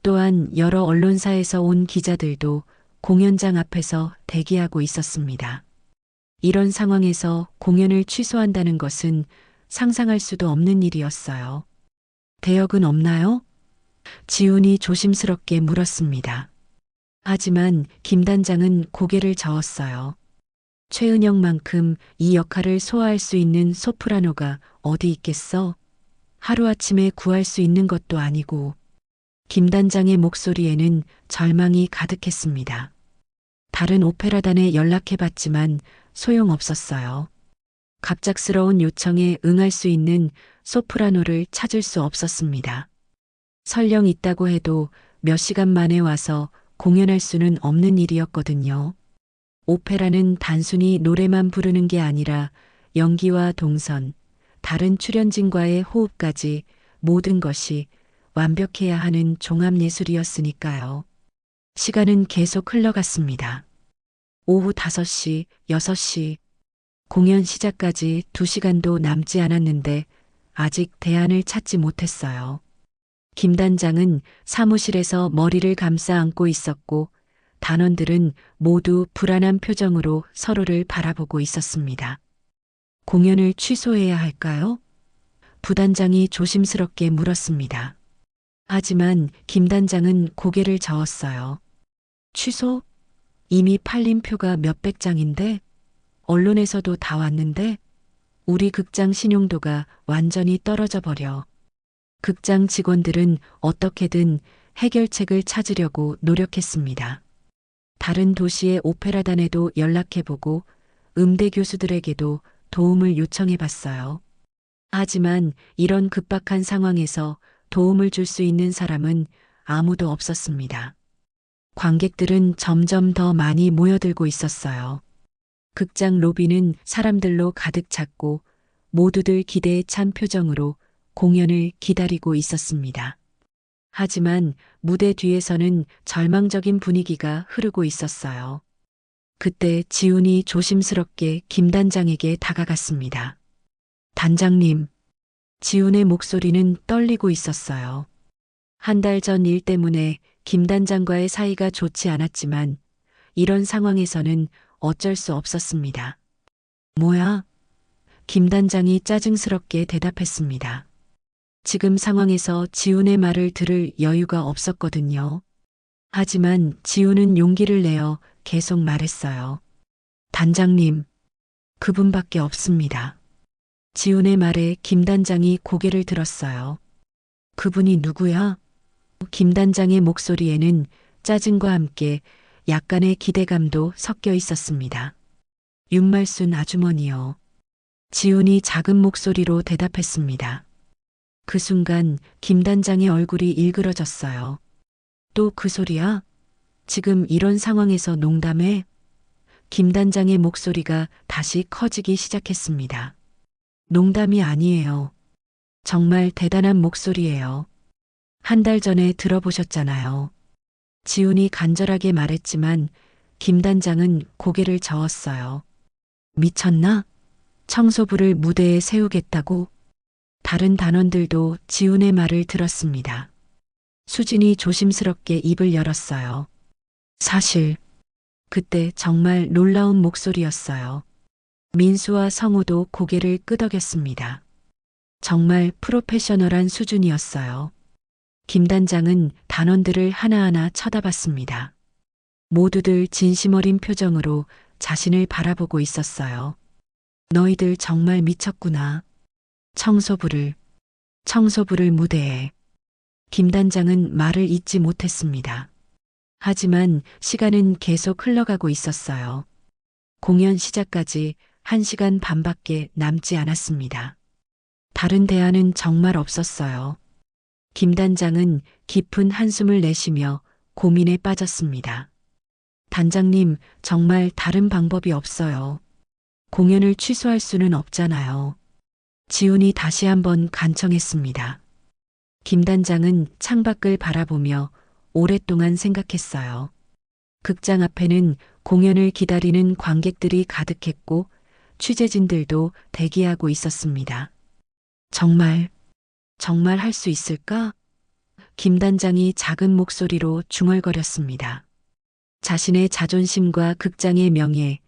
또한 여러 언론사에서 온 기자들도 공연장 앞에서 대기하고 있었습니다. 이런 상황에서 공연을 취소한다는 것은 상상할 수도 없는 일이었어요. 대역은 없나요? 지훈이 조심스럽게 물었습니다. 하지만 김 단장은 고개를 저었어요. 최은영만큼 이 역할을 소화할 수 있는 소프라노가 어디 있겠어? 하루아침에 구할 수 있는 것도 아니고. 김 단장의 목소리에는 절망이 가득했습니다. 다른 오페라단에 연락해봤지만 소용없었어요. 갑작스러운 요청에 응할 수 있는 소프라노를 찾을 수 없었습니다. 설령 있다고 해도 몇 시간 만에 와서 공연할 수는 없는 일이었거든요. 오페라는 단순히 노래만 부르는 게 아니라 연기와 동선, 다른 출연진과의 호흡까지 모든 것이 완벽해야 하는 종합예술이었으니까요. 시간은 계속 흘러갔습니다. 오후 5시, 6시, 공연 시작까지 2시간도 남지 않았는데 아직 대안을 찾지 못했어요. 김 단장은 사무실에서 머리를 감싸 안고 있었고 단원들은 모두 불안한 표정으로 서로를 바라보고 있었습니다. 공연을 취소해야 할까요? 부단장이 조심스럽게 물었습니다. 하지만 김 단장은 고개를 저었어요. 취소? 이미 팔린 표가 몇백 장인데? 언론에서도 다 왔는데? 우리 극장 신용도가 완전히 떨어져 버려. 극장 직원들은 어떻게든 해결책을 찾으려고 노력했습니다. 다른 도시의 오페라단에도 연락해보고 음대 교수들에게도 도움을 요청해봤어요. 하지만 이런 급박한 상황에서 도움을 줄 수 있는 사람은 아무도 없었습니다. 관객들은 점점 더 많이 모여들고 있었어요. 극장 로비는 사람들로 가득 찼고 모두들 기대에 찬 표정으로 공연을 기다리고 있었습니다. 하지만 무대 뒤에서는 절망적인 분위기가 흐르고 있었어요. 그때 지훈이 조심스럽게 김 단장에게 다가갔습니다. 단장님, 지훈의 목소리는 떨리고 있었어요. 한 달 전 일 때문에 김 단장과의 사이가 좋지 않았지만 이런 상황에서는 어쩔 수 없었습니다. 뭐야? 김 단장이 짜증스럽게 대답했습니다. 지금 상황에서 지훈의 말을 들을 여유가 없었거든요. 하지만 지훈은 용기를 내어 계속 말했어요. 단장님, 그분밖에 없습니다. 지훈의 말에 김 단장이 고개를 들었어요. 그분이 누구야? 김 단장의 목소리에는 짜증과 함께 약간의 기대감도 섞여 있었습니다. 윤말순 아주머니요. 지훈이 작은 목소리로 대답했습니다. 그 순간 김 단장의 얼굴이 일그러졌어요. 또 그 소리야? 지금 이런 상황에서 농담해? 김 단장의 목소리가 다시 커지기 시작했습니다. 농담이 아니에요. 정말 대단한 목소리예요. 한 달 전에 들어보셨잖아요. 지훈이 간절하게 말했지만 김 단장은 고개를 저었어요. 미쳤나? 청소부를 무대에 세우겠다고? 다른 단원들도 지훈의 말을 들었습니다. 수진이 조심스럽게 입을 열었어요. 사실 그때 정말 놀라운 목소리였어요. 민수와 성우도 고개를 끄덕였습니다. 정말 프로페셔널한 수준이었어요. 김 단장은 단원들을 하나하나 쳐다봤습니다. 모두들 진심 어린 표정으로 자신을 바라보고 있었어요. 너희들 정말 미쳤구나. 청소부를 무대에. 김 단장은 말을 잇지 못했습니다. 하지만 시간은 계속 흘러가고 있었어요. 공연 시작까지 1시간 반밖에 남지 않았습니다. 다른 대안은 정말 없었어요. 김 단장은 깊은 한숨을 내쉬며 고민에 빠졌습니다. 단장님, 정말 다른 방법이 없어요. 공연을 취소할 수는 없잖아요. 지훈이 다시 한번 간청했습니다. 김 단장은 창밖을 바라보며 오랫동안 생각했어요. 극장 앞에는 공연을 기다리는 관객들이 가득했고 취재진들도 대기하고 있었습니다. 정말 할 수 있을까? 김 단장이 작은 목소리로 중얼거렸습니다. 자신의 자존심과 극장의 명예,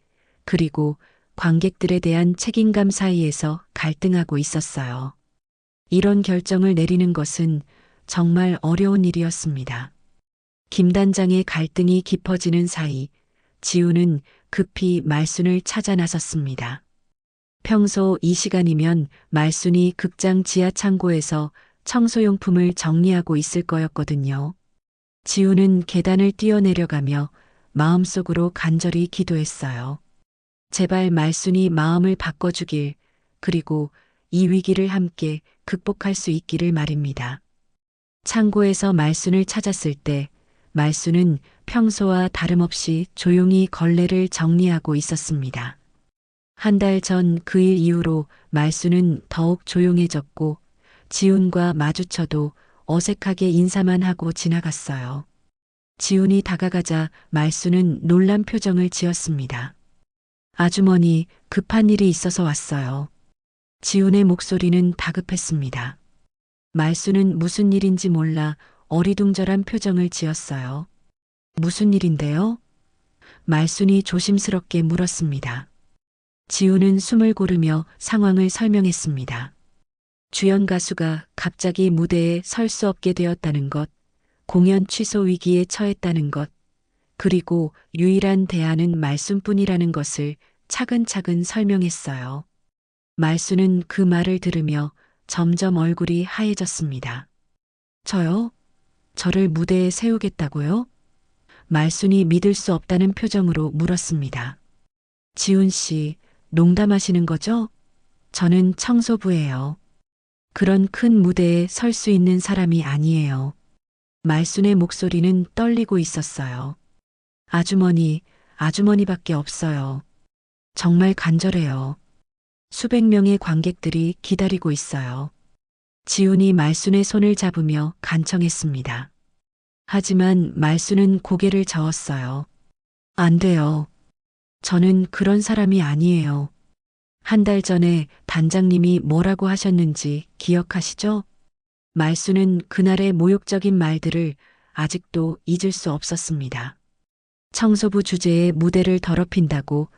그리고 관객들에 대한 책임감 사이에서 갈등하고 있었어요. 이런 결정을 내리는 것은 정말 어려운 일이었습니다. 김 단장의 갈등이 깊어지는 사이 지훈은 급히 말순을 찾아 나섰습니다. 평소 이 시간이면 말순이 극장 지하 창고에서 청소용품을 정리하고 있을 거였거든요. 지훈은 계단을 뛰어내려가며 마음속으로 간절히 기도했어요. 제발 말순이 마음을 바꿔주길, 그리고 이 위기를 함께 극복할 수 있기를 말입니다. 창고에서 말순을 찾았을 때 말순은 평소와 다름없이 조용히 걸레를 정리하고 있었습니다. 한 달 전 그 일 이후로 말순은 더욱 조용해졌고 지훈과 마주쳐도 어색하게 인사만 하고 지나갔어요. 지훈이 다가가자 말순은 놀란 표정을 지었습니다. 아주머니, 급한 일이 있어서 왔어요. 지훈의 목소리는 다급했습니다. 말순은 무슨 일인지 몰라 어리둥절한 표정을 지었어요. 무슨 일인데요? 말순이 조심스럽게 물었습니다. 지훈은 숨을 고르며 상황을 설명했습니다. 주연 가수가 갑자기 무대에 설 수 없게 되었다는 것, 공연 취소 위기에 처했다는 것, 그리고 유일한 대안은 말순뿐이라는 것을 차근차근 설명했어요. 말순은 그 말을 들으며 점점 얼굴이 하얘졌습니다. 저요? 저를 무대에 세우겠다고요? 말순이 믿을 수 없다는 표정으로 물었습니다. 지훈 씨, 농담하시는 거죠? 저는 청소부예요. 그런 큰 무대에 설 수 있는 사람이 아니에요. 말순의 목소리는 떨리고 있었어요. 아주머니, 아주머니밖에 없어요. 정말 간절해요. 수백 명의 관객들이 기다리고 있어요. 지훈이 말순의 손을 잡으며 간청했습니다. 하지만 말순은 고개를 저었어요. 안 돼요. 저는 그런 사람이 아니에요. 한 달 전에 단장님이 뭐라고 하셨는지 기억하시죠? 말순은 그날의 모욕적인 말들을 아직도 잊을 수 없었습니다. 청소부 주제에 무대를 더럽힌다고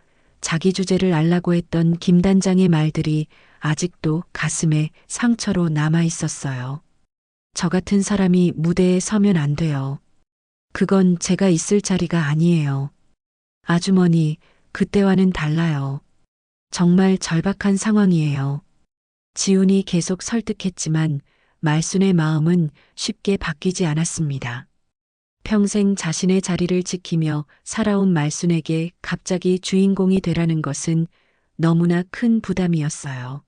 자기 주제를 알라고 했던 김 단장의 말들이 아직도 가슴에 상처로 남아 있었어요. 저 같은 사람이 무대에 서면 안 돼요. 그건 제가 있을 자리가 아니에요. 아주머니, 그때와는 달라요. 정말 절박한 상황이에요. 지훈이 계속 설득했지만 말순의 마음은 쉽게 바뀌지 않았습니다. 평생 자신의 자리를 지키며 살아온 말순에게 갑자기 주인공이 되라는 것은 너무나 큰 부담이었어요.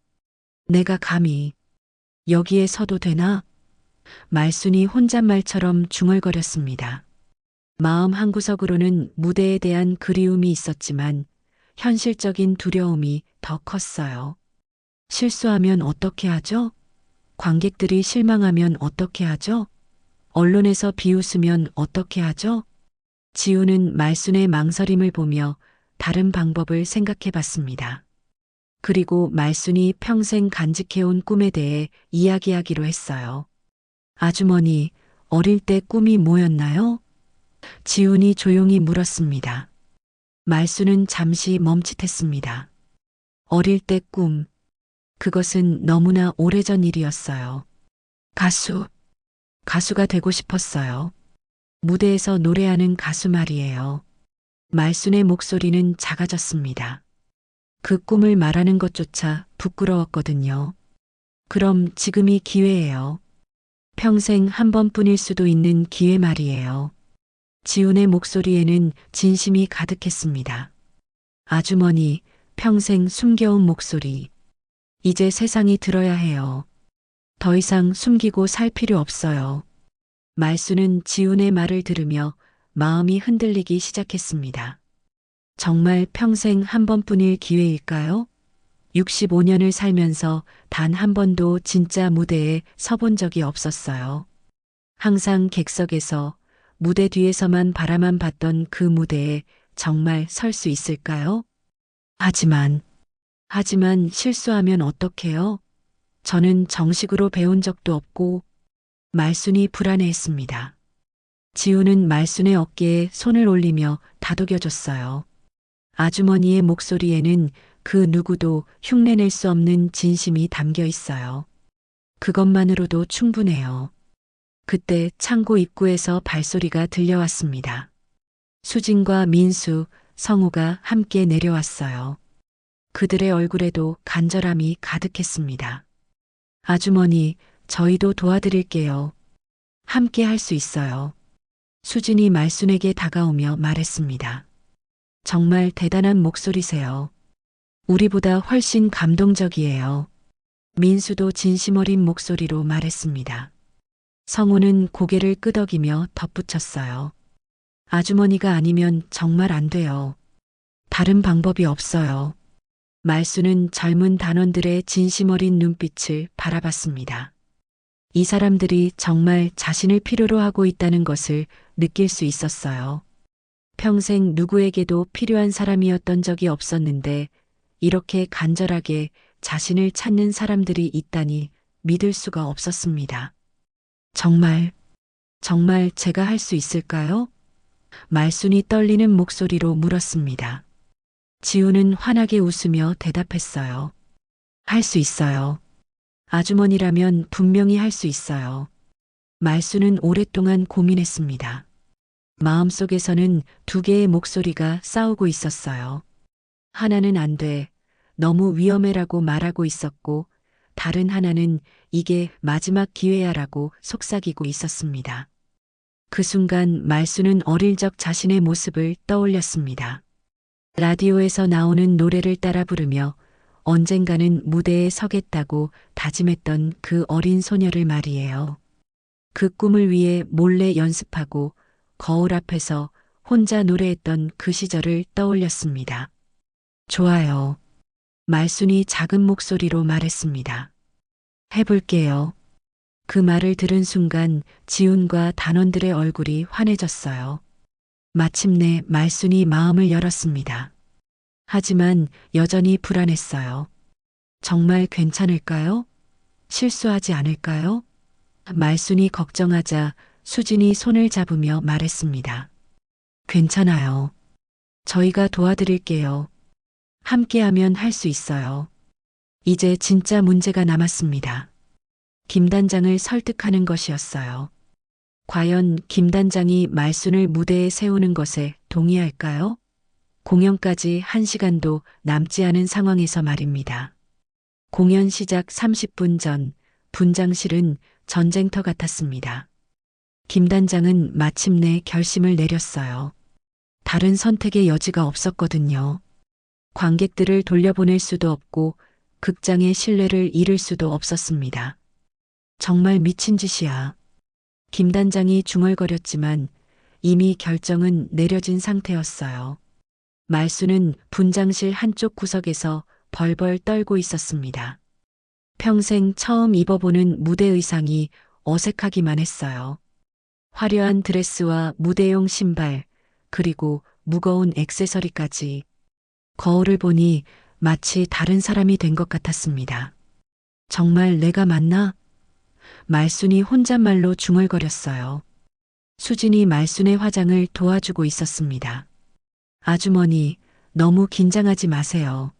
내가 감히 여기에 서도 되나? 말순이 혼잣말처럼 중얼거렸습니다. 마음 한구석으로는 무대에 대한 그리움이 있었지만 현실적인 두려움이 더 컸어요. 실수하면 어떻게 하죠? 관객들이 실망하면 어떻게 하죠? 언론에서 비웃으면 어떻게 하죠? 지우는 말순의 망설임을 보며 다른 방법을 생각해 봤습니다. 그리고 말순이 평생 간직해온 꿈에 대해 이야기하기로 했어요. 아주머니, 어릴 때 꿈이 뭐였나요? 지훈이 조용히 물었습니다. 말순은 잠시 멈칫했습니다. 어릴 때 꿈. 그것은 너무나 오래전 일이었어요. 가수가 되고 싶었어요. 무대에서 노래하는 가수 말이에요. 말순의 목소리는 작아졌습니다. 그 꿈을 말하는 것조차 부끄러웠거든요. 그럼 지금이 기회예요. 평생 한 번뿐일 수도 있는 기회 말이에요. 지훈의 목소리에는 진심이 가득했습니다. 아주머니, 평생 숨겨온 목소리. 이제 세상이 들어야 해요. 더 이상 숨기고 살 필요 없어요. 말순은 지훈의 말을 들으며 마음이 흔들리기 시작했습니다. 정말 평생 한 번뿐일 기회일까요? 65년을 살면서 단 한 번도 진짜 무대에 서본 적이 없었어요. 항상 객석에서 무대 뒤에서만 바라만 봤던 그 무대에 정말 설 수 있을까요? 하지만 실수하면 어떡해요? 저는 정식으로 배운 적도 없고. 말순이 불안해했습니다. 지우는 말순의 어깨에 손을 올리며 다독여줬어요. 아주머니의 목소리에는 그 누구도 흉내낼 수 없는 진심이 담겨 있어요. 그것만으로도 충분해요. 그때 창고 입구에서 발소리가 들려왔습니다. 수진과 민수, 성우가 함께 내려왔어요. 그들의 얼굴에도 간절함이 가득했습니다. 아주머니, 저희도 도와드릴게요. 함께 할 수 있어요. 수진이 말순에게 다가오며 말했습니다. 정말 대단한 목소리세요. 우리보다 훨씬 감동적이에요. 민수도 진심 어린 목소리로 말했습니다. 성우는 고개를 끄덕이며 덧붙였어요. 아주머니가 아니면 정말 안 돼요. 다른 방법이 없어요. 말순은 젊은 단원들의 진심 어린 눈빛을 바라봤습니다. 이 사람들이 정말 자신을 필요로 하고 있다는 것을 느낄 수 있었어요. 평생 누구에게도 필요한 사람이었던 적이 없었는데 이렇게 간절하게 자신을 찾는 사람들이 있다니 믿을 수가 없었습니다. 정말 제가 할 수 있을까요? 말순이 떨리는 목소리로 물었습니다. 지우는 환하게 웃으며 대답했어요. 할 수 있어요. 아주머니라면 분명히 할 수 있어요. 말순은 오랫동안 고민했습니다. 마음속에서는 두 개의 목소리가 싸우고 있었어요. 하나는 안 돼, 너무 위험해라고 말하고 있었고, 다른 하나는 이게 마지막 기회야라고 속삭이고 있었습니다. 그 순간 말순은 어릴 적 자신의 모습을 떠올렸습니다. 라디오에서 나오는 노래를 따라 부르며 언젠가는 무대에 서겠다고 다짐했던 그 어린 소녀를 말이에요. 그 꿈을 위해 몰래 연습하고 거울 앞에서 혼자 노래했던 그 시절을 떠올렸습니다. 좋아요. 말순이 작은 목소리로 말했습니다. 해볼게요. 그 말을 들은 순간 지훈과 단원들의 얼굴이 환해졌어요. 마침내 말순이 마음을 열었습니다. 하지만 여전히 불안했어요. 정말 괜찮을까요? 실수하지 않을까요? 말순이 걱정하자 수진이 손을 잡으며 말했습니다. 괜찮아요. 저희가 도와드릴게요. 함께하면 할 수 있어요. 이제 진짜 문제가 남았습니다. 김 단장을 설득하는 것이었어요. 과연 김 단장이 말순을 무대에 세우는 것에 동의할까요? 공연까지 1시간도 남지 않은 상황에서 말입니다. 공연 시작 30분 전 분장실은 전쟁터 같았습니다. 김 단장은 마침내 결심을 내렸어요. 다른 선택의 여지가 없었거든요. 관객들을 돌려보낼 수도 없고 극장의 신뢰를 잃을 수도 없었습니다. 정말 미친 짓이야. 김 단장이 중얼거렸지만 이미 결정은 내려진 상태였어요. 말순은 분장실 한쪽 구석에서 벌벌 떨고 있었습니다. 평생 처음 입어보는 무대 의상이 어색하기만 했어요. 화려한 드레스와 무대용 신발, 그리고 무거운 액세서리까지. 거울을 보니 마치 다른 사람이 된 것 같았습니다. 정말 내가 맞나? 말순이 혼잣말로 중얼거렸어요. 수진이 말순의 화장을 도와주고 있었습니다. 아주머니, 너무 긴장하지 마세요.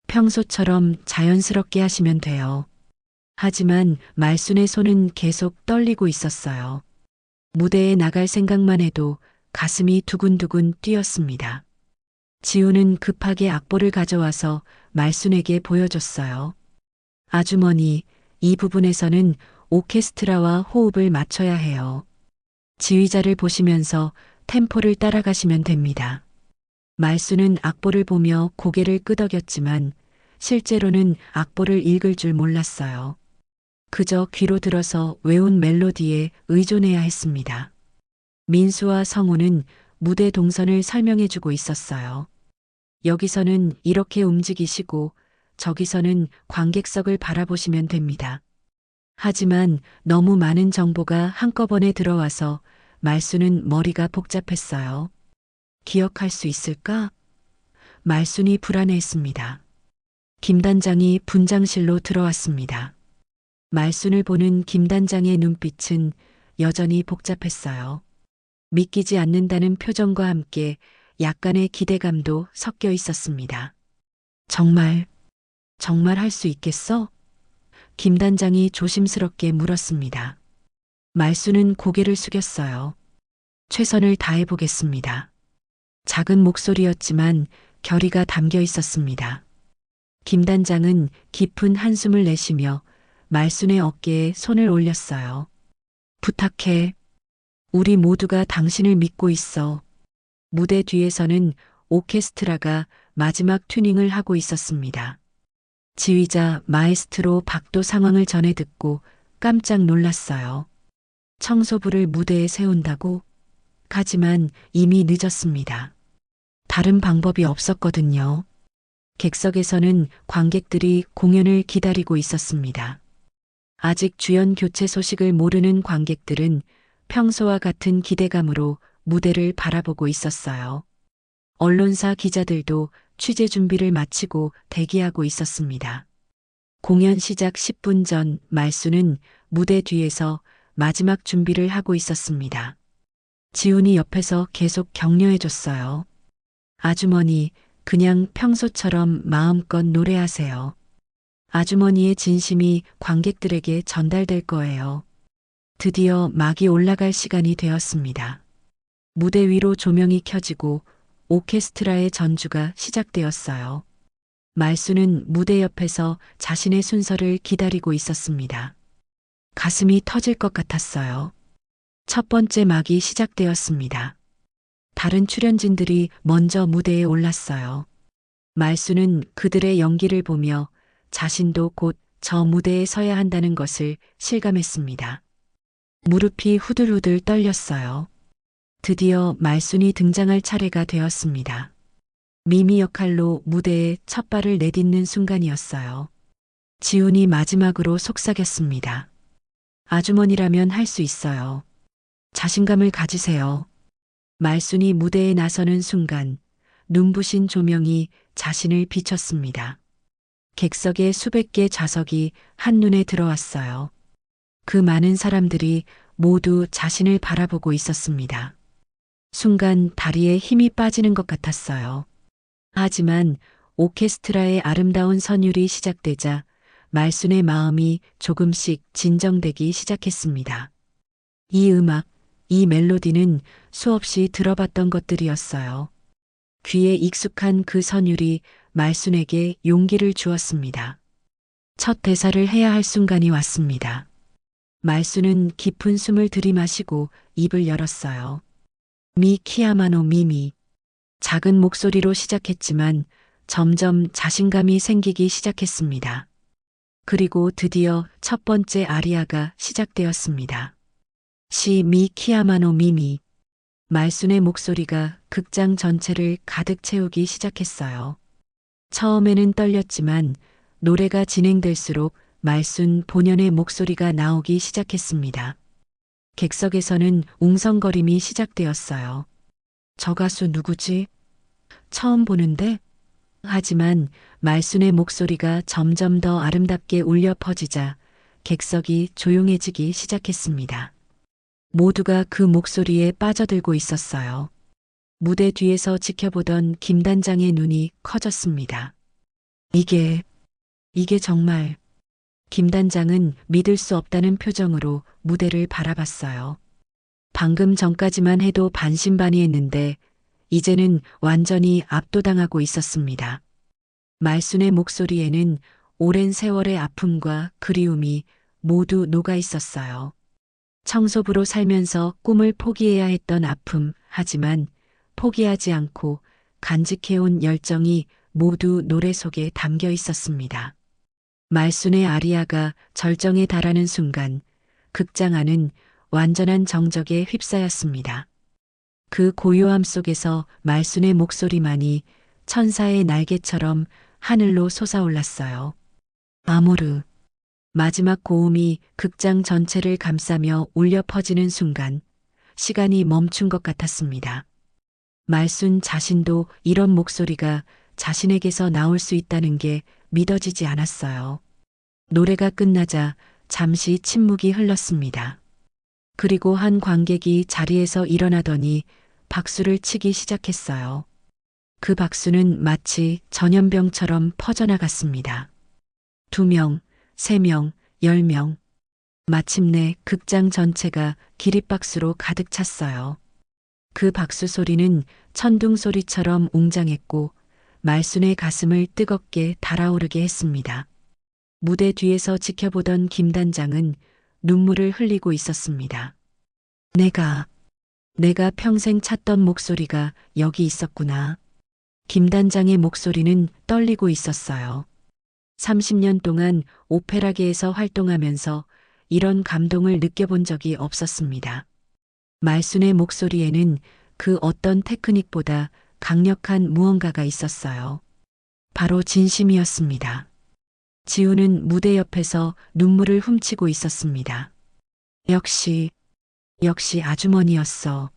평소처럼 자연스럽게 하시면 돼요. 하지만 말순의 손은 계속 떨리고 있었어요. 무대에 나갈 생각만 해도 가슴이 두근두근 뛰었습니다. 지우는 급하게 악보를 가져와서 말순에게 보여줬어요. 아주머니, 이 부분에서는 오케스트라와 호흡을 맞춰야 해요. 지휘자를 보시면서 템포를 따라가시면 됩니다. 말순은 악보를 보며 고개를 끄덕였지만 실제로는 악보를 읽을 줄 몰랐어요. 그저 귀로 들어서 외운 멜로디에 의존해야 했습니다. 민수와 성우는 무대 동선을 설명해주고 있었어요. 여기서는 이렇게 움직이시고 저기서는 관객석을 바라보시면 됩니다. 하지만 너무 많은 정보가 한꺼번에 들어와서 말순은 머리가 복잡했어요. 기억할 수 있을까? 말순이 불안해했습니다. 김 단장이 분장실로 들어왔습니다. 말순을 보는 김 단장의 눈빛은 여전히 복잡했어요. 믿기지 않는다는 표정과 함께 약간의 기대감도 섞여 있었습니다. 정말 할 수 있겠어? 김 단장이 조심스럽게 물었습니다. 말순은 고개를 숙였어요. 최선을 다해보겠습니다. 작은 목소리였지만 결의가 담겨 있었습니다. 김 단장은 깊은 한숨을 내쉬며 말순의 어깨에 손을 올렸어요. 부탁해. 우리 모두가 당신을 믿고 있어. 무대 뒤에서는 오케스트라가 마지막 튜닝을 하고 있었습니다. 지휘자 마에스트로 박도 상황을 전해 듣고 깜짝 놀랐어요. 청소부를 무대에 세운다고? 하지만 이미 늦었습니다. 다른 방법이 없었거든요. 객석에서는 관객들이 공연을 기다리고 있었습니다. 아직 주연 교체 소식을 모르는 관객들은 평소와 같은 기대감으로 무대를 바라보고 있었어요. 언론사 기자들도 취재 준비를 마치고 대기하고 있었습니다. 공연 시작 10분 전 말순은 무대 뒤에서 마지막 준비를 하고 있었습니다. 지훈이 옆에서 계속 격려해줬어요. 아주머니, 그냥 평소처럼 마음껏 노래하세요. 아주머니의 진심이 관객들에게 전달될 거예요. 드디어 막이 올라갈 시간이 되었습니다. 무대 위로 조명이 켜지고 오케스트라의 전주가 시작되었어요. 말순은 무대 옆에서 자신의 순서를 기다리고 있었습니다. 가슴이 터질 것 같았어요. 첫 번째 막이 시작되었습니다. 다른 출연진들이 먼저 무대에 올랐어요. 말수는 그들의 연기를 보며 자신도 곧 저 무대에 서야 한다는 것을 실감했습니다. 무릎이 후들후들 떨렸어요. 드디어 말순이 등장할 차례가 되었습니다. 미미 역할로 무대에 첫 발을 내딛는 순간이었어요. 지훈이 마지막으로 속삭였습니다. 아주머니라면 할 수 있어요. 자신감을 가지세요. 말순이 무대에 나서는 순간 눈부신 조명이 자신을 비췄습니다. 객석의 수백 개 좌석이 한눈에 들어왔어요. 그 많은 사람들이 모두 자신을 바라보고 있었습니다. 순간 다리에 힘이 빠지는 것 같았어요. 하지만 오케스트라의 아름다운 선율이 시작되자 말순의 마음이 조금씩 진정되기 시작했습니다. 이 음악, 이 멜로디는 수없이 들어봤던 것들이었어요. 귀에 익숙한 그 선율이 말순에게 용기를 주었습니다. 첫 대사를 해야 할 순간이 왔습니다. 말순은 깊은 숨을 들이마시고 입을 열었어요. 미 키야마노 미미. 작은 목소리로 시작했지만 점점 자신감이 생기기 시작했습니다. 그리고 드디어 첫 번째 아리아가 시작되었습니다. 시 미 키야마노 미미. 말순의 목소리가 극장 전체를 가득 채우기 시작했어요. 처음에는 떨렸지만 노래가 진행될수록 말순 본연의 목소리가 나오기 시작했습니다. 객석에서는 웅성거림이 시작되었어요. 저 가수 누구지? 처음 보는데? 하지만 말순의 목소리가 점점 더 아름답게 울려 퍼지자 객석이 조용해지기 시작했습니다. 모두가 그 목소리에 빠져들고 있었어요. 무대 뒤에서 지켜보던 김 단장의 눈이 커졌습니다. 이게 정말... 김 단장은 믿을 수 없다는 표정으로 무대를 바라봤어요. 방금 전까지만 해도 반신반의했는데 이제는 완전히 압도당하고 있었습니다. 말순의 목소리에는 오랜 세월의 아픔과 그리움이 모두 녹아 있었어요. 청소부로 살면서 꿈을 포기해야 했던 아픔, 하지만 포기하지 않고 간직해온 열정이 모두 노래 속에 담겨 있었습니다. 말순의 아리아가 절정에 달하는 순간 극장 안은 완전한 정적에 휩싸였습니다. 그 고요함 속에서 말순의 목소리만이 천사의 날개처럼 하늘로 솟아올랐어요. 아모르. 마지막 고음이 극장 전체를 감싸며 울려 퍼지는 순간 시간이 멈춘 것 같았습니다. 말순 자신도 이런 목소리가 자신에게서 나올 수 있다는 게 믿어지지 않았어요. 노래가 끝나자 잠시 침묵이 흘렀습니다. 그리고 한 관객이 자리에서 일어나더니 박수를 치기 시작했어요. 그 박수는 마치 전염병처럼 퍼져나갔습니다. 2명, 3명, 10명. 마침내 극장 전체가 기립박수로 가득 찼어요. 그 박수 소리는 천둥 소리처럼 웅장했고 말순의 가슴을 뜨겁게 달아오르게 했습니다. 무대 뒤에서 지켜보던 김 단장은 눈물을 흘리고 있었습니다. 내가 평생 찾던 목소리가 여기 있었구나. 김 단장의 목소리는 떨리고 있었어요. 30년 동안 오페라계에서 활동하면서 이런 감동을 느껴본 적이 없었습니다. 말순의 목소리에는 그 어떤 테크닉보다 강력한 무언가가 있었어요. 바로 진심이었습니다. 지우는 무대 옆에서 눈물을 훔치고 있었습니다. 역시 아주머니였어.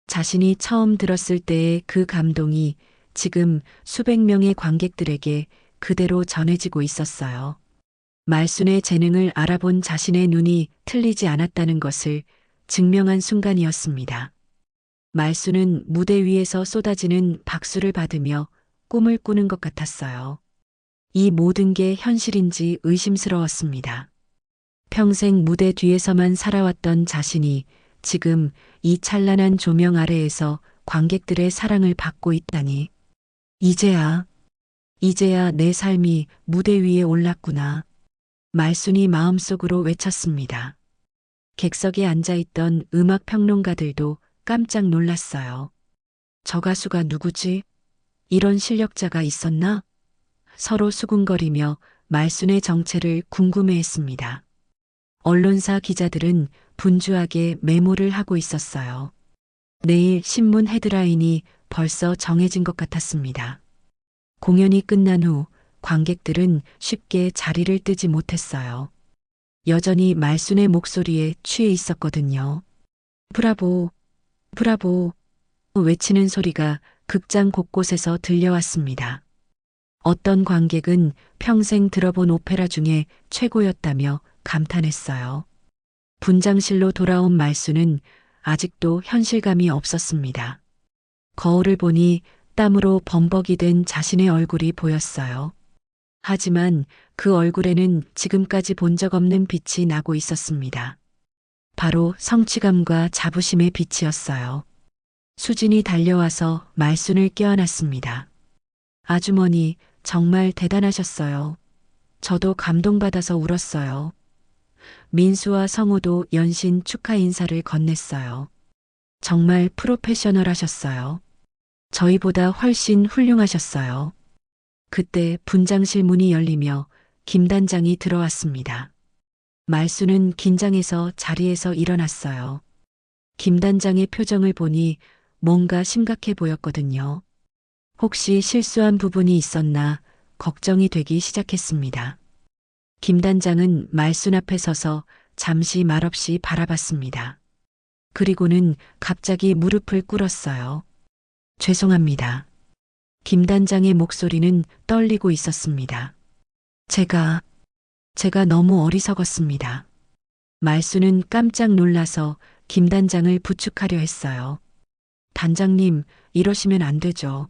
자신이 처음 들었을 때의 그 감동이 지금 수백 명의 관객들에게 그대로 전해지고 있었어요. 말순의 재능을 알아본 자신의 눈이 틀리지 않았다는 것을 증명한 순간이었습니다. 말순은 무대 위에서 쏟아지는 박수를 받으며 꿈을 꾸는 것 같았어요. 이 모든 게 현실인지 의심스러웠습니다. 평생 무대 뒤에서만 살아왔던 자신이 지금 이 찬란한 조명 아래에서 관객들의 사랑을 받고 있다니. 이제야 내 삶이 무대 위에 올랐구나. 말순이 마음속으로 외쳤습니다. 객석에 앉아있던 음악 평론가들도 깜짝 놀랐어요. 저 가수가 누구지? 이런 실력자가 있었나? 서로 수군거리며 말순의 정체를 궁금해했습니다. 언론사 기자들은 분주하게 메모를 하고 있었어요. 내일 신문 헤드라인이 벌써 정해진 것 같았습니다. 공연이 끝난 후 관객들은 쉽게 자리를 뜨지 못했어요. 여전히 말순의 목소리에 취해 있었거든요. 브라보, 브라보 외치는 소리가 극장 곳곳에서 들려왔습니다. 어떤 관객은 평생 들어본 오페라 중에 최고였다며 감탄했어요. 분장실로 돌아온 말순은 아직도 현실감이 없었습니다. 거울을 보니 땀으로 범벅이 된 자신의 얼굴이 보였어요. 하지만 그 얼굴에는 지금까지 본 적 없는 빛이 나고 있었습니다. 바로 성취감과 자부심의 빛이었어요. 수진이 달려와서 말순을 껴안았습니다. 아주머니, 정말 대단하셨어요. 저도 감동받아서 울었어요. 민수와 성우도 연신 축하 인사를 건넸어요. 정말 프로페셔널하셨어요. 저희보다 훨씬 훌륭하셨어요. 그때 분장실 문이 열리며 김 단장이 들어왔습니다. 말순은 긴장해서 자리에서 일어났어요. 김 단장의 표정을 보니 뭔가 심각해 보였거든요. 혹시 실수한 부분이 있었나 걱정이 되기 시작했습니다. 김 단장은 말순 앞에 서서 잠시 말없이 바라봤습니다. 그리고는 갑자기 무릎을 꿇었어요. 죄송합니다. 김 단장의 목소리는 떨리고 있었습니다. 제가 너무 어리석었습니다. 말순은 깜짝 놀라서 김 단장을 부축하려 했어요. 단장님, 이러시면 안 되죠.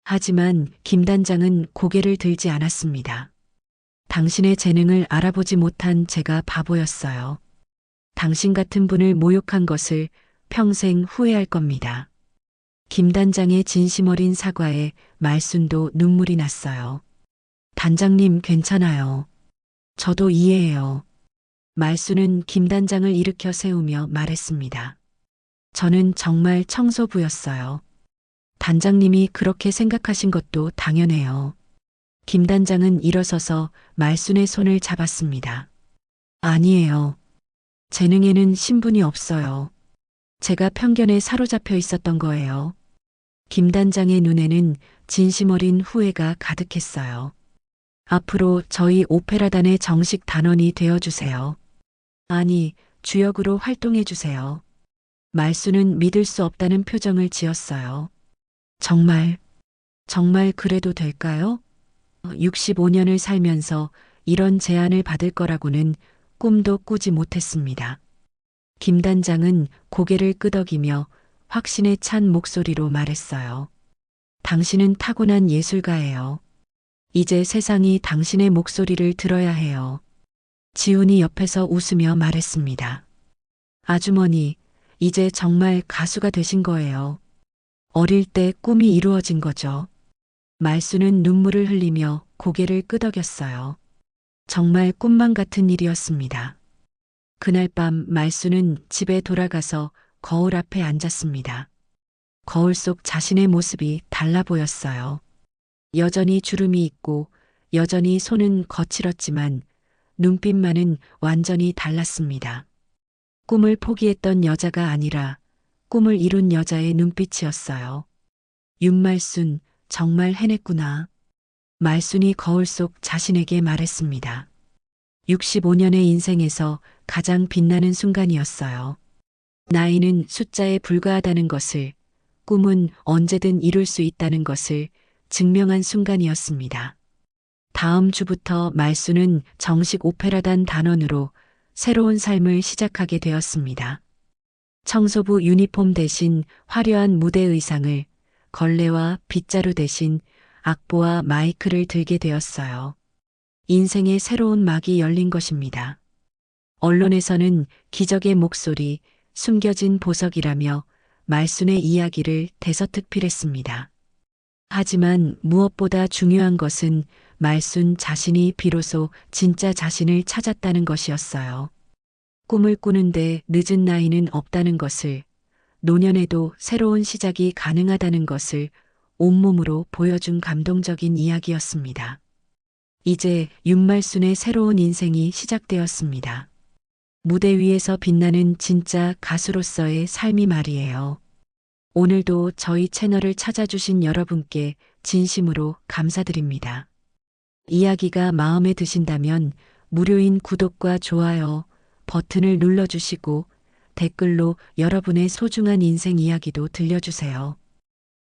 하지만 김 단장은 고개를 들지 않았습니다. 당신의 재능을 알아보지 못한 제가 바보였어요. 당신 같은 분을 모욕한 것을 평생 후회할 겁니다. 김 단장의 진심 어린 사과에 말순도 눈물이 났어요. 단장님 괜찮아요. 저도 이해해요. 말순은 김 단장을 일으켜 세우며 말했습니다. 저는 정말 청소부였어요. 단장님이 그렇게 생각하신 것도 당연해요. 김 단장은 일어서서 말순의 손을 잡았습니다. 아니에요. 재능에는 신분이 없어요. 제가 편견에 사로잡혀 있었던 거예요. 김 단장의 눈에는 진심 어린 후회가 가득했어요. 앞으로 저희 오페라단의 정식 단원이 되어주세요. 아니, 주역으로 활동해주세요. 말순은 믿을 수 없다는 표정을 지었어요. 정말 그래도 될까요? 65년을 살면서 이런 제안을 받을 거라고는 꿈도 꾸지 못했습니다. 김 단장은 고개를 끄덕이며 확신에 찬 목소리로 말했어요. 당신은 타고난 예술가예요. 이제 세상이 당신의 목소리를 들어야 해요. 지훈이 옆에서 웃으며 말했습니다. 아주머니, 이제 정말 가수가 되신 거예요. 어릴 때 꿈이 이루어진 거죠. 말순은 눈물을 흘리며 고개를 끄덕였어요. 정말 꿈만 같은 일이었습니다. 그날 밤 말순은 집에 돌아가서 거울 앞에 앉았습니다. 거울 속 자신의 모습이 달라 보였어요. 여전히 주름이 있고 여전히 손은 거칠었지만 눈빛만은 완전히 달랐습니다. 꿈을 포기했던 여자가 아니라 꿈을 이룬 여자의 눈빛이었어요. 윤말순, 정말 해냈구나. 말순이 거울 속 자신에게 말했습니다. 65년의 인생에서 가장 빛나는 순간이었어요. 나이는 숫자에 불과하다는 것을, 꿈은 언제든 이룰 수 있다는 것을 증명한 순간이었습니다. 다음 주부터 말순은 정식 오페라단 단원으로 새로운 삶을 시작하게 되었습니다. 청소부 유니폼 대신 화려한 무대 의상을, 걸레와 빗자루 대신 악보와 마이크를 들게 되었어요. 인생의 새로운 막이 열린 것입니다. 언론에서는 기적의 목소리, 숨겨진 보석이라며 말순의 이야기를 대서특필했습니다. 하지만 무엇보다 중요한 것은 말순 자신이 비로소 진짜 자신을 찾았다는 것이었어요. 꿈을 꾸는데 늦은 나이는 없다는 것을, 노년에도 새로운 시작이 가능하다는 것을 온몸으로 보여준 감동적인 이야기였습니다. 이제 윤말순의 새로운 인생이 시작되었습니다. 무대 위에서 빛나는 진짜 가수로서의 삶이 말이에요. 오늘도 저희 채널을 찾아주신 여러분께 진심으로 감사드립니다. 이야기가 마음에 드신다면 무료인 구독과 좋아요 버튼을 눌러주시고 댓글로 여러분의 소중한 인생 이야기도 들려주세요.